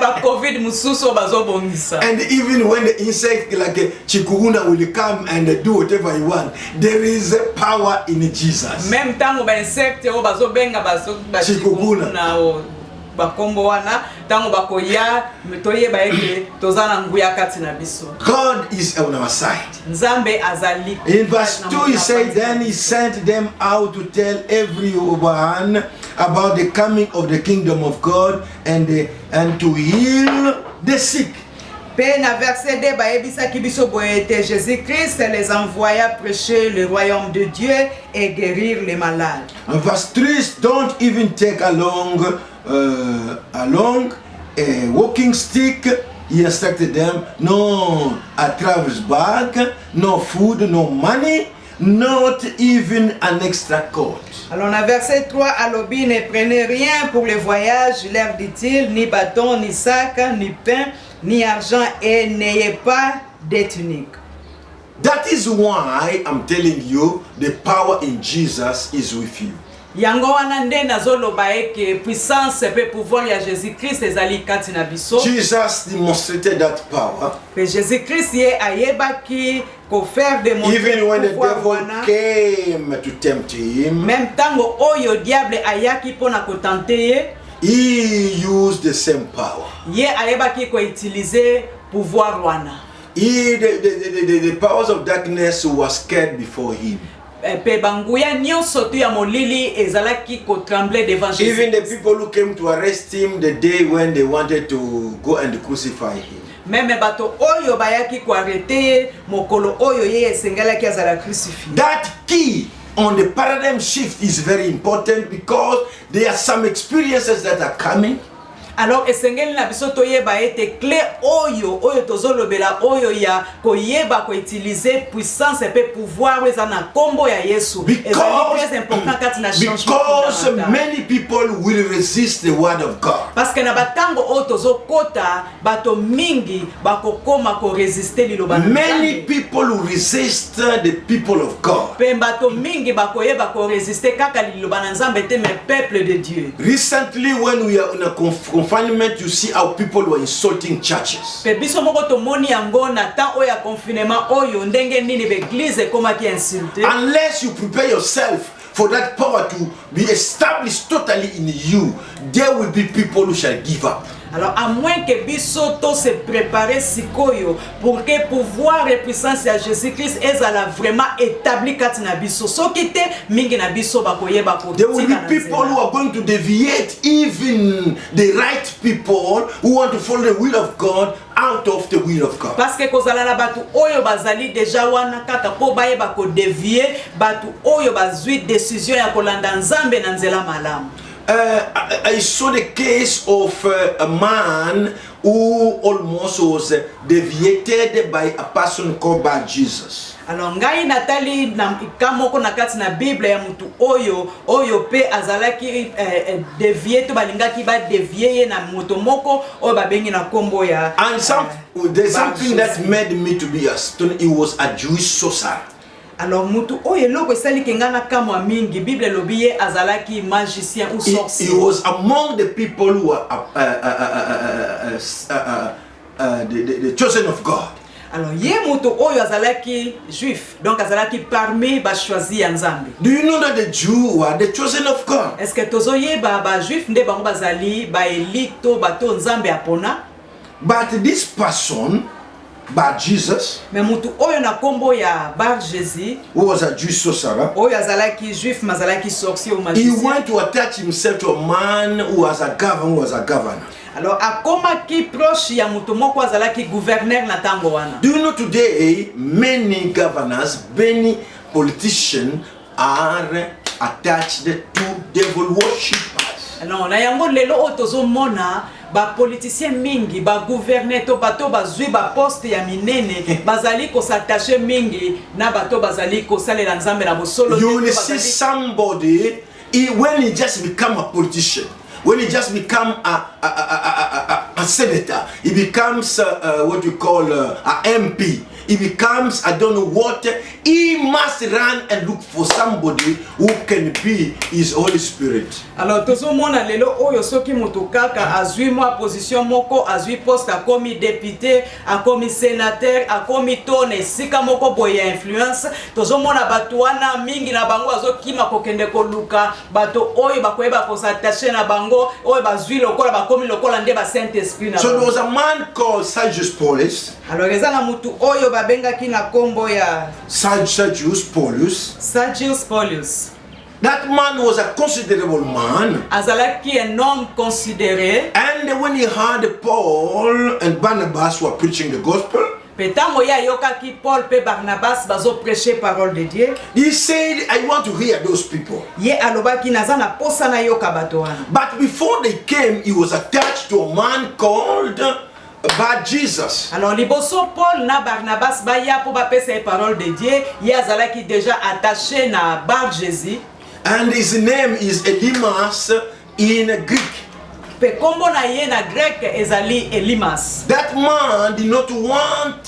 even when the insect like a chikungunya will come and do whatever you want, there is a power in Jesus. Même tango ba insect o bazobenga chikungunya bakombo wana tango bakoya metoye baeke tozana nguya kati na biso. God is on our side. Nzambe azali. In verse 2 he said, then he sent them out to tell everyone about the coming of the kingdom of God and to heal the sick. Pe na verset 2 ba yebisa ki biso boyete Jésus Christ les envoya prêcher le royaume de Dieu et guérir les malades. And verse 3, don't even take along a walking stick. He instructed them, no a travel's bag, no food, no money, not even an extra coat. Alors dans verset 3, alobi ne prenez rien pour le voyage, leur dit-il, ni bâton, ni sac, ni pain, ni argent, et n'ayez pas de tunique. That is why I'm telling you the power in Jesus is with you. Yango wana nde nazoloba eke puissance pe pouvoir ya Jésus Christ ezali kati na biso. Jesus demonstrated that power. Pe Jésus Christ ye ayebaki ko faire démontrer. Even when the devil came to tempt him. Même tango oyo diable ayaki pona ko tenter ye. He used the same power. Ye ayebaki ko utiliser pouvoir wana. The powers of darkness were scared before him. Even the people who came to arrest him the day when they wanted to go and crucify him. That key on the paradigm shift is very important because there are some experiences that are coming. Alors esengeli na biso toyeba ete clé oyo tozolobela oyo ya koyeba ko utiliser puissance et pouvoir eza na kombo ya Yesu. Because many people will resist the word of God. Parce que na batango oyo tozokota bato mingi bakokoma ko résister liloba na Nzambe. Many people will resist the people of God. Pe bato mingi bakoyeba ko résister kaka liloba na Nzambe te mais peuple de Dieu. Recently when we are in a confinement, you see how people were insulting churches. Unless you prepare yourself for that power to be established totally in you, there will be people who shall give up. Alors à moins que bisoto se préparer sikoyo pour que pouvoir et puissance de Jésus-Christ ezala vraiment établi katina biso sokite mingi na biso bakoyeba ko. There will be people who are going to deviate even the right people who want to follow the will of God out of the will of God. Parce que kozala na batu oyo bazali deja wana kaka po bayeba ko dévier batu oyo bazui décision ya kolanda Nzambe na nzela malamu. I saw the case of a man who almost was deviated by a person called by Jesus. Alors ngai natali na kamoko na kati na Bible ya mutu oyo pe azalaki dévier to balingaki ba dévier na mutu moko oyo babengi na kombo ya. And there's something that made me to be astonished. He was a Jewish sorcerer. Alors mutu oyo loko esali kengana kamwa mingi Bible lobiye azalaki magicien ou sorcier. He was among the people who were the chosen of God. Alors ye mutu oyo azalaki juif donc azalaki parmi ba choisi ya Nzambe. Do you know that the Jews were the chosen of God? Est-ce que tozoyeba ba juif nde bango bazali ba elite bato Nzambe apona? But this person Bar Jesus, mais mutu oyo na kombo ya Bar Jésus, who was a Jewish sorcerer, oyo azalaki juif mazalaki sorcier ou magicien. He went to attach himself to a man who was a governor. Alors akomaki proche ya mutu moko azalaki gouverneur na tango wana. Do you know today many governors, many politicians are attached to devil worshippers? Non, na yango lelo otozo mona ba politicien mingi ba gouverneur to bato bazui ba poste ya minene bazali ko s'attacher mingi na bato bazali ko salela Nzambe na bosolo. You will see somebody when he just become a politician, when he just become a senator, he becomes what you call a MP. He becomes, I don't know what, he must run and look for somebody who can be his Holy Spirit. Alors, tozo mona lelo oyo soki mutu kaka azui mwa position moko, azui poste akomi député, akomi sénateur, akomi tone, sika moko boye influence, tozo mona batu wana mingi na bango azokima kokende koluka, bato oyo bakoyeba ko s'attacher na bango, oyo bazui lokola bakomi lokola nde ba Saint-Esprit na. So there was a man called Sergius Paulus. Alors, ezana mutu oyo babengaki na kombo ya Sergius Paulus. Sergius Paulus. That man was a considerable man. Azalaki un homme considéré. And when he heard Paul and Barnabas were preaching the gospel, petango ya yokaki Paul pe Barnabas bazo prêcher parole de Dieu, he said, I want to hear those people. Ye alobaki nazana posa na yoka bato wana. But before they came, he was attached to a man called Bar Jesus. Alors liboso Paul na Barnabas baya po ba pesa parole de Dieu, ye azalaki déjà attaché na Bar Jésus. And his name is Elimas in Greek. Pe kombo na ye na grec ezali Elimas. That man did not want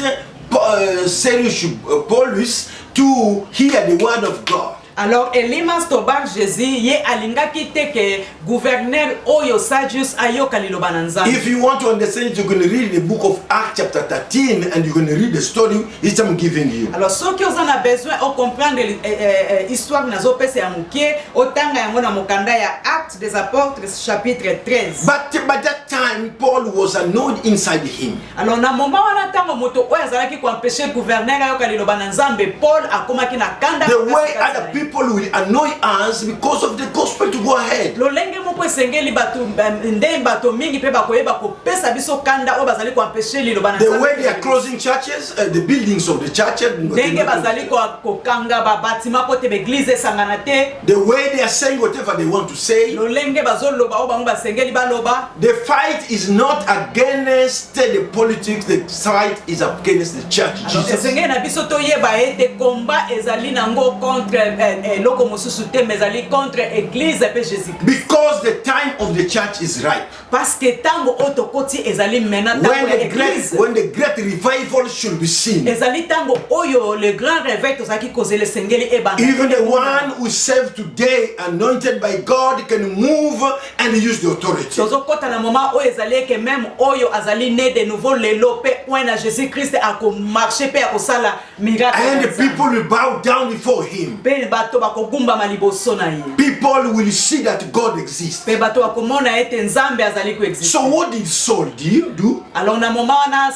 Sergius Paulus to hear the word of God. Alors Elimas tobar Jésus ye alingaki te ke gouverneur oyo Sadius ayoka liloba na Nzambe. If you want to understand it, you're going to read the book of Acts chapter 13 and you're going to read the story which I'm giving you. Alors soki oza na besoin o comprendre histoire nazo pesa ya mukie otanga yango na mokanda ya Actes des Apôtres chapitre 13. But by that time Paul was annoyed inside him. Alors na moment wana tango moto oyo azalaki ko empêcher gouverneur ayoka liloba na Nzambe, Paul akomaki na kanda. The way other people will annoy us because of the gospel to go ahead. Lolenge moko esengeli bato nde bato mingi pe bakoyeba ko pesa biso kanda o bazali ko empêcher liloba na Nzambe. The way they are closing churches, the buildings of the churches. Ndenge bazali ko kanga ba batima pote be église sangana te. The way they are saying whatever they want to say. Lolenge bazoloba o bango basengeli baloba. The fight is not against the politics, the fight is against the church. Jesus. Esengeli na biso to yeba ete combat ezali nango contre loko mosusu te mezali contre église pe Jésus. Because the time of the church is ripe. Parce que tango otokoti ezali mena tango église. When the great revival should be seen. Ezali tango oyo le grand réveil tozaki kozele sengeli ebana. Even the one who saved today, anointed by God, can move and use the authority. Tozokota na moment oyo ezali ke même oyo azali né de nouveau lelo pe oina Jésus Christ ako marcher pe ako sala miracle. And the people will bow down before him. Pe bato bakogumba maliboso na ye. People will see that God exists. Pe bato bakomona ete Nzambe azali ko existe. So what did Saul do? Alors na moment wana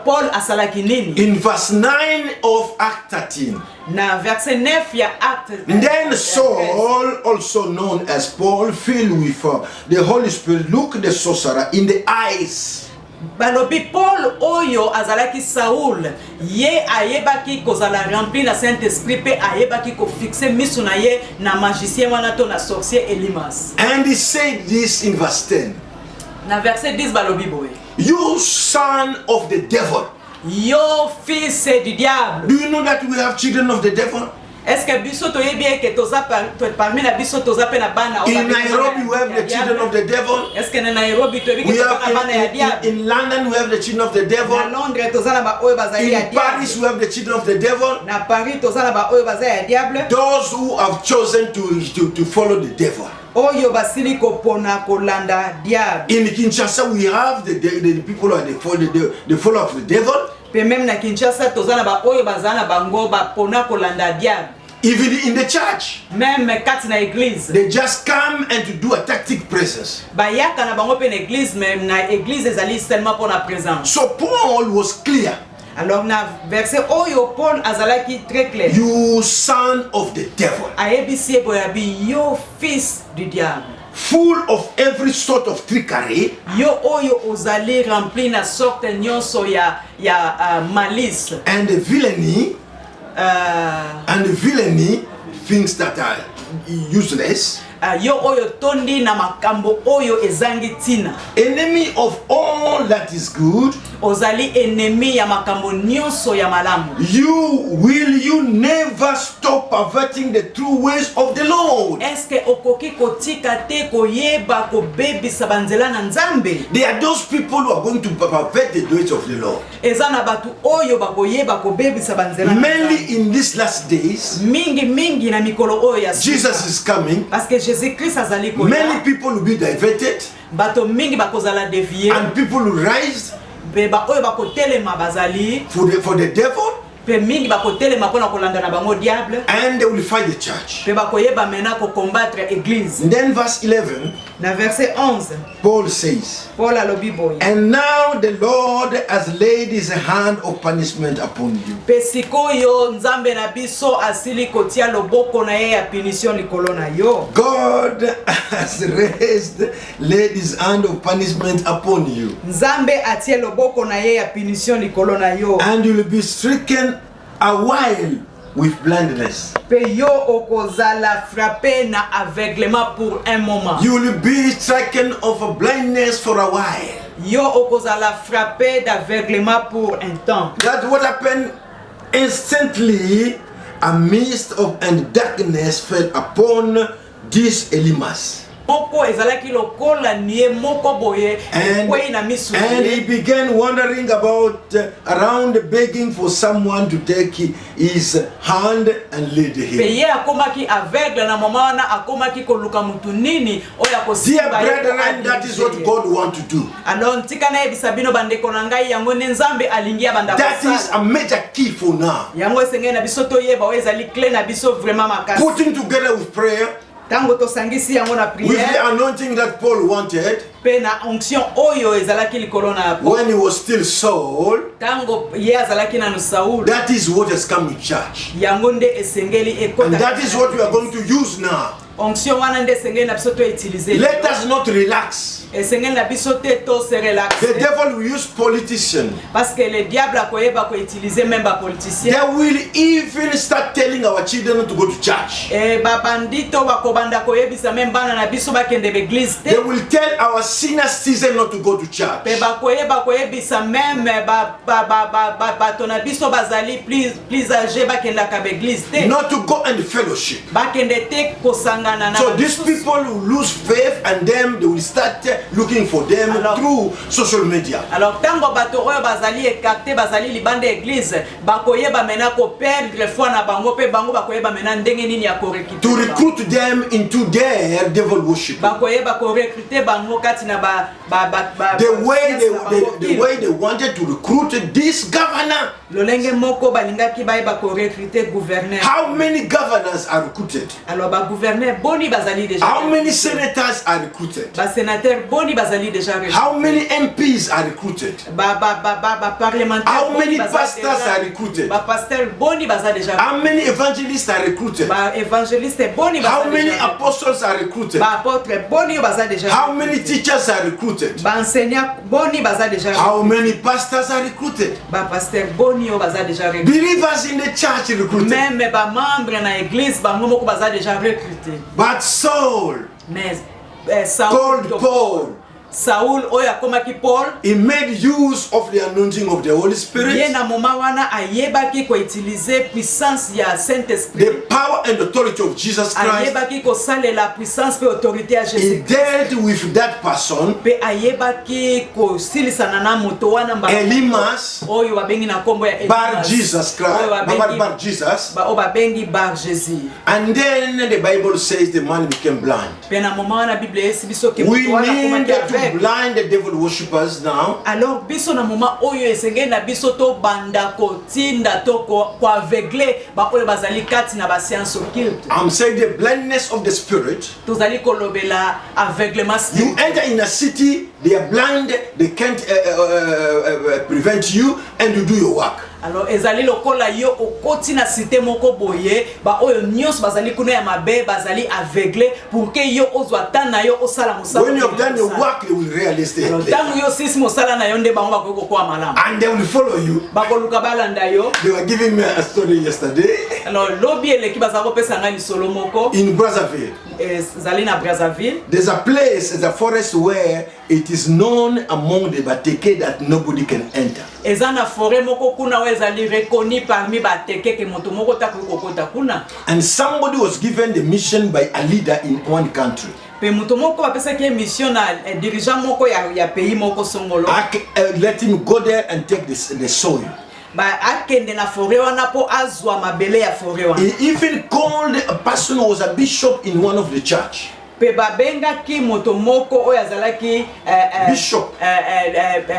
Paul asalaki nini? In verse 9 of Act 13. Na verset 9 ya Acte. Then Saul, also known as Paul, filled with the Holy Spirit, looked the sorcerer in the eyes. Balobi Paul oyo azalaki Saul ye ayebaki kozala rempli na Saint-Esprit pe ayebaki ko fixer misu na ye na magicien wana to na sorcier Elimas. And he said this in verse 10. Na verset 10 balobi boye. You son of the devil. Yo fils du diable. Do you know that we have children of the devil? Est-ce que biso to yebi ke toza parmi na biso toza pe na bana o in Nairobi we have the children of the devil. Est-ce que na Nairobi to yebi ke toza na bana ya diable? In London we have the children of the devil. Na Londres toza na ba oyo bazali ya diable. In Paris we have the children of the devil. Na Paris toza na ba oyo bazali ya diable. Those who have chosen to follow the devil. Oyo basili ko pona kolanda diable. In Kinshasa we have the people who are the follower of the devil. Pe même na Kinshasa toza na ba oyo bazana bango ba pona kolanda diable. Even in the church, même kati na église, they just come and to do a tactic presence. Bayaka na bango pe na église, même na église ezali seulement pour la présence. So Paul was clear. Alors na verset oyo Paul azalaki très clair. You son of the devil. Ayebisi boyabi yo fils du diable. Full of every sort of trickery. Yo oyo ozali rempli na sorte nyonso ya malice. And the villainy. And the villainy, things that are useless. Yo oyo tondi na makambo oyo ezangi tina. Enemy of all that is good. Ozali ennemi ya makambo nyonso ya malamu. You never stop perverting the true ways of the Lord. Est-ce que okoki kotika te koyeba ko bebisa banzela na Nzambe? There are those people who are going to pervert the ways of the Lord. Ezana batu oyo bakoyeba ko bebisa banzela. Mainly in these last days. Mingi na mikolo oyo ya Jesus is coming. Parce que Jésus-Christ azali koya. Many people will be diverted. Bato mingi bakozala dévier. And people will rise. Ba oyo bakotelema bazali for the devil. Pe mingi bakotelema pona kolanda na bango diable. And they will fight the church. Pe bakoyeba mena ko combattre église. And then verse 11. Na verset 11. Paul says. Paul alobi boy. And now the Lord has laid his hand of punishment upon you. Pe sikoyo Nzambe na biso asili kotia loboko na ye ya punition likolo na yo. God has laid his hand of punishment upon you. Nzambe atie loboko na ye ya punition likolo na yo. And you will be stricken a while with blindness. Pe yo okozala frappé na aveuglement pour un moment. You will be stricken of a blindness for a while. Yo okozala frappé d'aveuglement pour un temps. That's what happened. Instantly a mist of and darkness fell upon this Elimas. moko ezalaki lokola nie moko boye kwei na misu. And he began wondering about around begging for someone to take his hand and lead him. Peye akomaki aveugle na mama wana akomaki koluka mutu nini oya kosimba. Dear brethren, that is what God wants to do. Alors ntika na ebisa bino bandeko na ngai yango ne nzambe alingia banda kosala. That is a major key for now. Yango esengeli na biso toyeba ezali clé na biso vraiment makasi. Putting together with prayer, tango tosangisi yango na with the prière, anointing that Paul wanted pe na onction oyo ezalaki likolo na when he was still Saul. tango ye azalaki na Saul. That is what has come with church. Yango nde esengeli ekota. And that is what we are going to use now. Onction wana nde esengeli na biso to utiliser. Let us not relax. Esengeli na biso te to se relaxer. The devil will use politicians. Parce que le diable akoyeba ko utiliser même ba politicien. They will even start telling our children to go to church. Ba bandito bakobanda koyebisa même bana na biso bakende be église te. They will tell our senior citizens not to go to church. Pe bakoyeba koyebisa même ba tona biso bazali plus âgé bakenda ka be église te. Not to go and fellowship. Bakende te kosangana na. So these people will lose faith and then they will start looking for them through social media. Alors tango bato oyo bazali écarté bazali libanda église bakoyeba mena ko perdre foi na bango pe bango bakoyeba mena ndenge nini ya ko récupérer. To recruit them into their devil worship. Bakoyeba ko recruter bango kati na the way they wanted to recruit this governor. Lolenge moko balingaki bayeba ko recruter gouverneur. How many governors are recruited? Alors ba gouverneur boni bazali déjà. How many senators are recruited? Ba sénateur boni bazali déjà recruté. How many MPs are recruited? Ba parlementaire. How many pastors are recruited? Ba pasteur boni bazali déjà. How many evangelists are recruited? Ba évangéliste boni bazali. How many apostles are recruited? Ba apôtre boni bazali déjà. How many teachers are recruited? Ba enseignant boni bazali déjà. How many pastors are recruited? Ba pasteur boni yo bazali déjà recruté. Believers in the church recruited. Même ba membre na église bango moko bazali déjà recruté. But Saul, Mais called Paul, Saul oya komaki Paul, he made use of the anointing of the Holy Spirit, ye na moma wana ayebaki ko utiliser puissance ya Saint-Esprit, the power and authority of Jesus Christ. ayebaki ko sale la puissance pe autorité ya He Jésus. dealt with that person, Pe ayebaki ko silisana na moto wana mba Elimas, oyo babengi na kombo ya Bar Jesus Christ, oyo babengi Bar Jesus. o babengi Bar Jésus. And then the Bible says the man became blind. Pe na moma wana Bible esi biso ke We moto wana need komaki to avec. blind the devil worshippers now. Alors biso na moma oyo esengeli na biso to banda kotinda to ko aveugler ba oyo bazali kati na ba science occulte. I'm saying the blindness of the spirit. Tozali kolobela aveuglement You spirituel. enter in a city, they are blind, they can't prevent you, and you do your work. Alors ezali lokola yo okoti na cité moko boye ba oyo nyonso bazali kuna ya mabe bazali aveuglé pour que yo ozwa tana yo osala musala. When you have done your work, they will realize the tangu yo sisi musala na yo nde bango bakoko kwa malamu. and they will follow you. Bakoluka balanda yo. They were giving me a story yesterday Alors lobi eleki bazako pesa ngai lisolo moko. in Brazzaville. Zali na Brazzaville. There's a place, there's a forest where it is known among the Bateke that nobody can enter. Ezana forêt moko kuna wezali reconnu parmi bateke ke moto moko takokota kuna. And somebody was given the mission by a leader in one country. Pe moto moko apesa ke mission na dirigeant moko ya pays moko songolo. Let him go there and take the soil. Ba akende na forêt wana po azwa mabele ya forêt wana. He even called a person who was a bishop in one of the church. Pe babenga ki moto moko oyo azalaki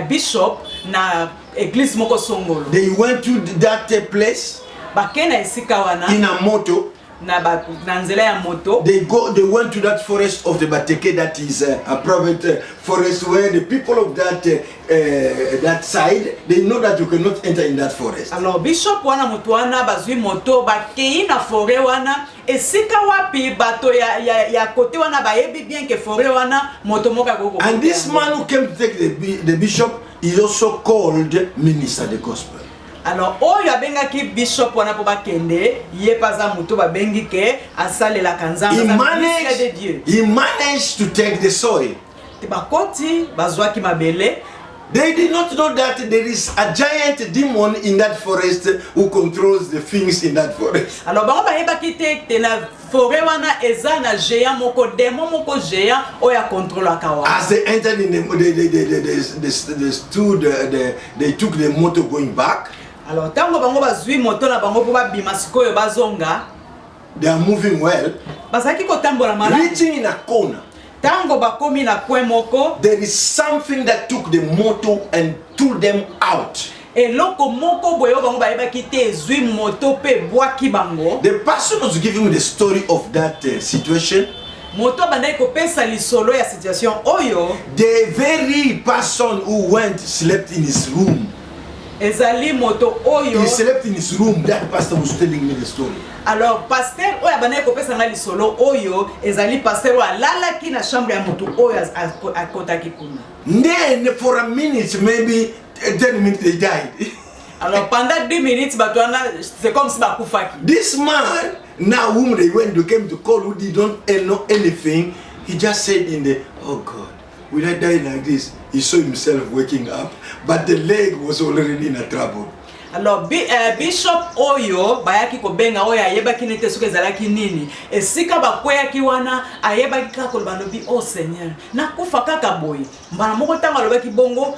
bishop na église moko songolo. They went to that place Bakena esika wana in a moto. na nzela ya moto. They went to that forest of the Bateke that is a private forest where the people of that side, they know that you cannot enter in that forest. Alors bishop wana moto wana bazui moto bakei na forêt wana esika wapi bato ya kote wana bayebi bien ke forêt wana moto moka koko. And this man who came to take the bishop is also called minister of the gospel. Alors oyo abengaki bishop wana po bakende ye paza moto babengi ke asalela kanzanga de Dieu. He managed to take the soil. Te bakoti bazwaki mabele They did not know that there is a giant demon in that forest who controls the things in that forest. Alors bango bayeba kite te na forêt wana eza na géant moko démon moko géant oya contrôle akawa. As they entered in they took the motor going back. Alors tango bango bazui moto na bango po babima sikoyo bazonga. They are moving well. Bazaki ko tambola malamu. Reaching in a corner. Tango bakomi na kwe moko. There is something that took the motor and threw them out. Eloko moko boyo bango bayeba kite zui moto pe bwaki bango. The person who's giving me the story of that situation. Moto bandai ko pesa lisolo ya situation oyo. The very person who went slept in his room. Ezali moto oyo. He slept in his room. That pastor was telling me the story. Alors pasteur oyo bandai ko pesa ngali solo oyo ezali pasteur wa lala ki na chambre ya moto oyo akotaki kuna. Then for a minute, maybe 10 minutes, they died. Alors pendant 10 minutes batwana c'est comme si bakufaki. This man, now whom they went to came to call, who did not know anything, he just said in the, oh God, will I die like this? He saw himself waking up, but the leg was already in a trouble. Alors bishop oyo bayaki ko benga oyo ayeba kinete suke zalaki nini esika bakwea ki wana ayeba kako balobi oh Seigneur na kufa kaka boy mbana moko tanga lobaki bongo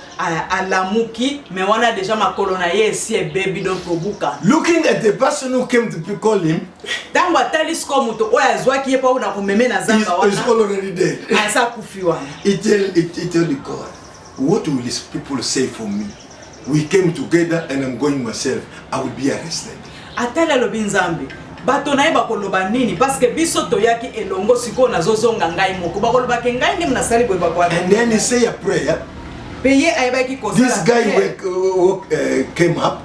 alamuki me wana deja makolo na ye si e baby donc obuka. Looking at the person who came to call him, tango atalis ko muto oyo azwaki ye pa una ko meme na zanga wana is already dead. Asa kufi wana. It tell God, what will these people say for me? We came together and I'm going myself. I will be arrested. Atala lobi nzambe. Bato na yeba koloba nini parce que biso toyaki elongo siko nazozonga ngai moko bakoloba ke ngai ndi mnasali boye bakwa. And then he say a prayer. Peye ayeba ki kosala. This guy came up.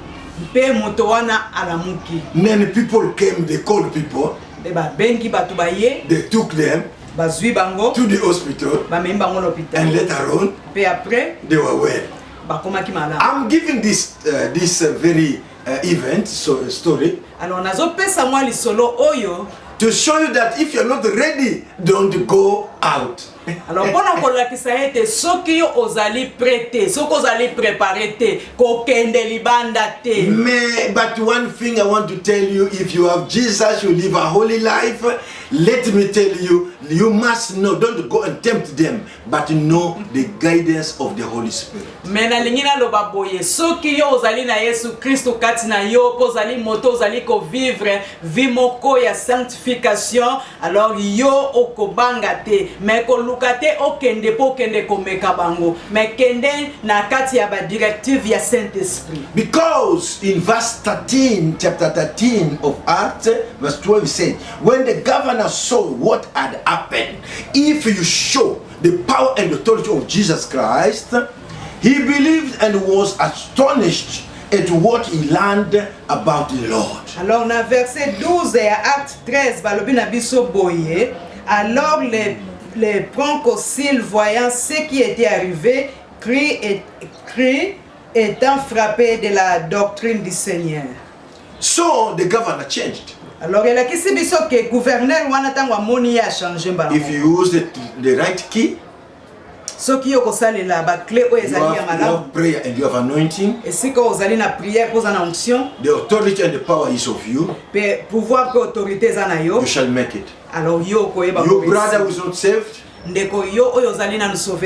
Pe moto wana alamuki. Many people came, they called people. Beba bengi batu baye. They took them bazui bango to the hospital. Ba memba ngo l'hôpital. And later on, pe après they were well. I'm giving this very event story. Alors nazo pesa mwa lisolo oyo to show you that if you're not ready, don't go out. Alors bona kolakisa ete soki yo ozali prêté, soko ozali préparé te, kokende libanda te. But one thing I want to tell you, if you have Jesus, you live a holy life. Let me tell you, you must know, don't go and tempt them, but know the guidance of the Holy Spirit. Mena lingina loba boye, soki yo ozali na Yesu Kristo kati na yo, ozali moto ozali ko vivre vie moko ya sanctification, alors yo okobanga te, mais lukate okende po kende komeka bango mais kende na kati ya ba directive ya Saint-Esprit. Because in verse 13, chapter 13 of Acts, verse 12 said, when the governor saw what had happened, if you show the power and authority of Jesus Christ, he believed and was astonished at what he learned about the Lord. Alors na verset 12 et Acte 13 balobi na biso boye, alors les proconsuls voyant ce qui était arrivé crient étant frappés de la doctrine du Seigneur. So the governor changed. Alors il a kisi biso ke gouverneur wana tango amoni ya changer mbala. If you use the right key, soki yo kosalela ba clé o ezali ya malamu. You have prayer and you have anointing. Esika ozali na prière poza na onction. The authority and the power is of you. Pe pouvoir que autorité za na yo. You shall make it. Alors yo koyeba. Your brother who is not saved,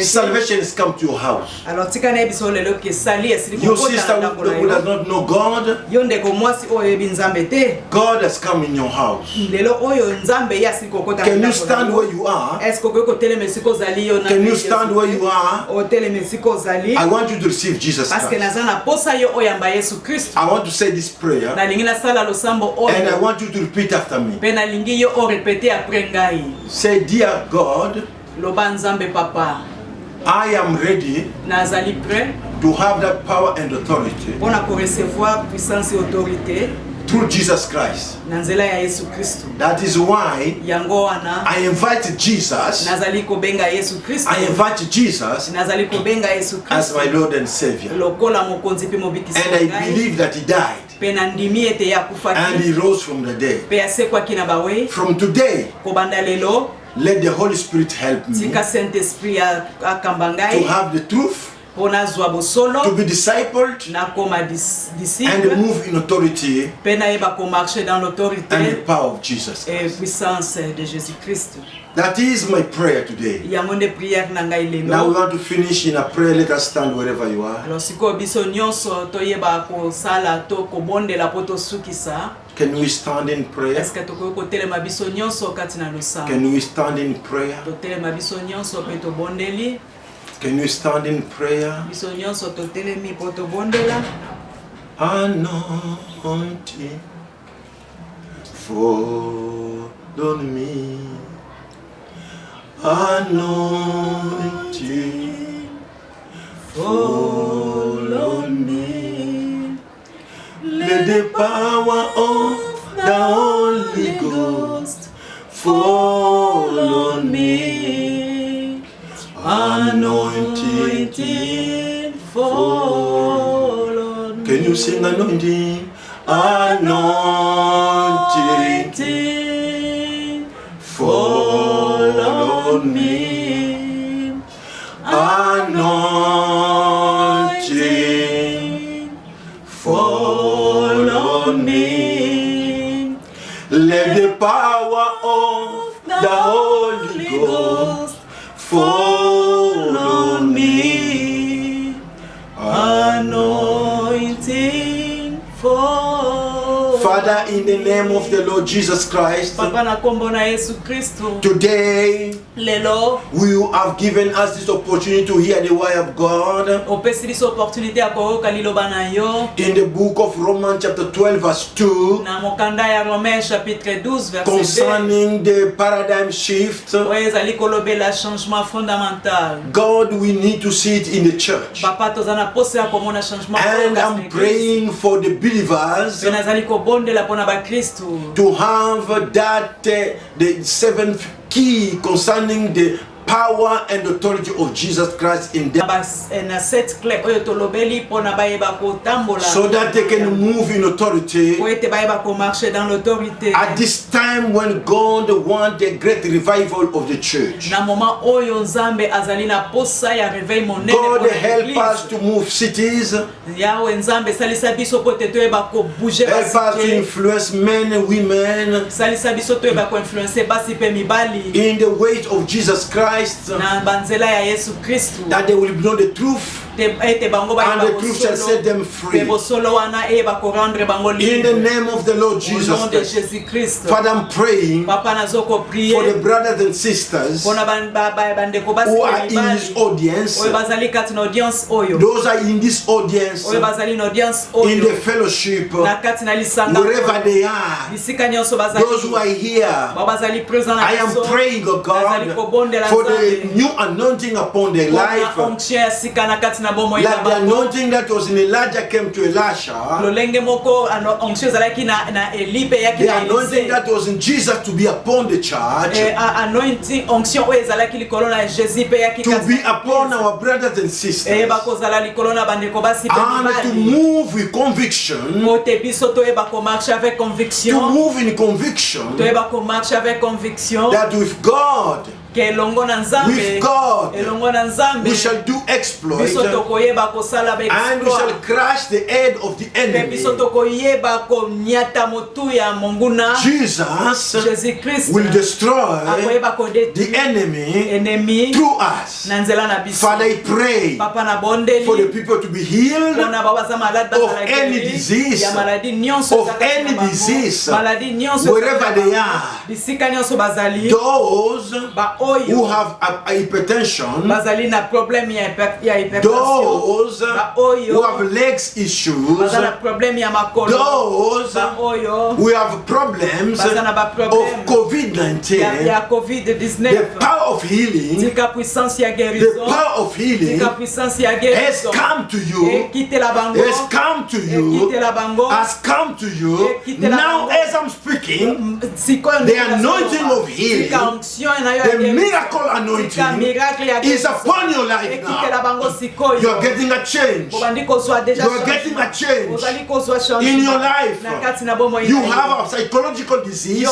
salvation has come to your house. Alors tika na biso lelo ke sali esili your sister who does not know God, yo ndeko mwasi oyo yebi nzambe te, God has come in your house. Lelo oyo nzambe ya siko kota. Can you stand where you are? Est-ce que ko teleme siko zali yo na? Can you stand where you are? O teleme siko zali. I want you to receive Jesus Christ. Parce que nazana posa yo oyamba Yesu Kristo. I want to say this prayer. Na lingi na sala lo sambo oyo. And I want you to repeat after me. Pe na lingi yo o répéter après ngai. Say, dear God, loba nzambe papa, I am ready nazali prêt to have that power and authority pour recevoir puissance et autorité through Jesus Christ. Nanzela ya Yesu Kristo. That is why yango wana I invite Jesus. Nazali kobenga Yesu Kristo. I invite Jesus nazali kobenga Yesu Kristo as my Lord and Savior. Lokola mokonzi pe mobikisi. And I believe that he died. And he rose from the dead. From today, let the Holy Spirit help me to have the truth to be discipled and move in authority and the power of Jesus Christ. That is my prayer today. Now we want to finish in a prayer. Let us stand wherever you are. Can we stand in prayer? Can we stand in prayer? Can we stand in prayer? Anointing fall on me. Anointing fall on me. Let the power of the Holy Ghost fall on me. Anointing fall on me. Can you sing anointing? Anointing fall on me. Anointing fall on me. Let the power of the Holy Ghost fall on me. Anointing fall. Father, in the name of the Lord Jesus Christ, today you have given us this opportunity to hear the word of God. In the book of Romans chapter 12 verse 2, concerning the paradigm shift, God, we need to see it in the church. And I'm praying for the believers to have that the seventh key concerning the power and authority of Jesus Christ in them, so that they can move in authority at this time when God wants a great revival of the church. God help us to move cities, help us to influence men and women in the ways of Jesus Christ, that they will know the truth and the truth shall set them free. In the name of the Lord Jesus Christ. Father, I'm praying for the brothers and sisters who are in this audience, those are in this audience, in the fellowship, wherever they are, those who are here. I am praying, oh God, for the new anointing upon their life, like the anointing that was in Elijah came to Elisha, the anointing that was in Jesus to be upon the church, to be upon our brothers and sisters, and to move with conviction, to move in conviction, that with God, we shall do exploits, and we shall crush the head of the enemy. Jesus will destroy the enemy through us. Father, I pray for the people to be healed of any disease, wherever they are. Those who have hypertension, those who have legs issues, those who have problems of COVID-19, the power of healing, has come to you, Now as I'm speaking, the anointing of healing, the miracle anointing is upon your life now. You are getting a change. You are getting a change in your life. You have a psychological disease.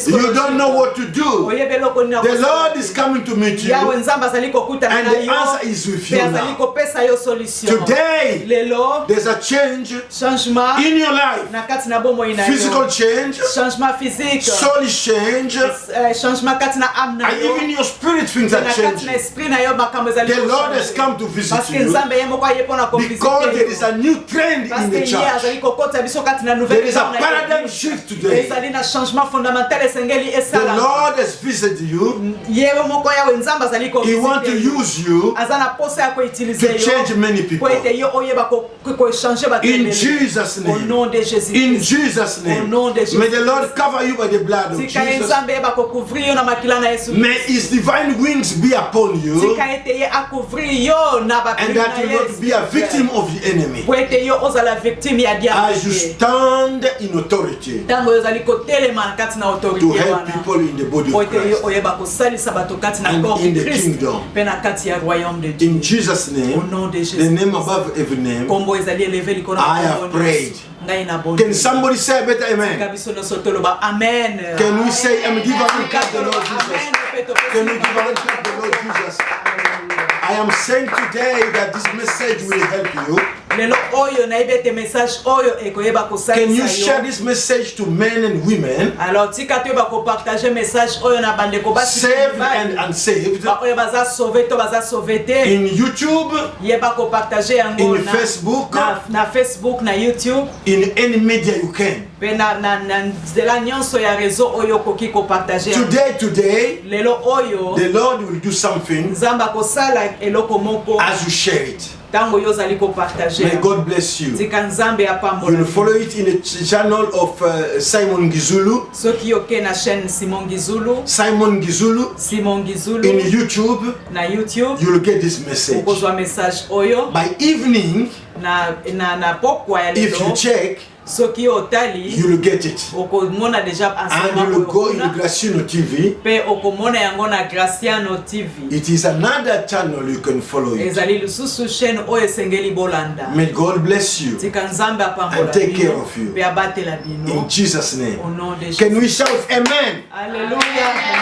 You don't know what to do. The Lord is coming to meet you, and the answer is with you now. Today, there's a change in your life. Physical change, soulish change, and even your spirit things are changing. The Lord has come to visit you because there is a new trend in the church. There is a paradigm shift today. The Lord has visited you. He wants to use you to change many people. In Jesus' name. In Jesus' name. May the Lord cover you by the blood of Jesus. May His divine wings be upon you, and that you will not be a victim of the enemy. As you stand in authority to help people in the body of Christ and in the kingdom. In Jesus' name, the name above every name, I have prayed. Can somebody say a better amen? Amen. Can we say, give a hand clap the Lord Jesus? Can we give a hand clap the Lord Jesus? I am saying today that this message will help you. Can you share this message to men and women, saved and unsaved, in YouTube, in Facebook, in any media you can. Today, the Lord will do something as you share it. May God bless you. You will follow it in the channel of Simon Gizulu. Simon Gizulu. In YouTube, you will get this message. By evening, if you check, you will get it. And you will go in Graciano TV. It is another channel you can follow it. May God bless you and take care of you. In Jesus' name. Can we shout amen? Hallelujah.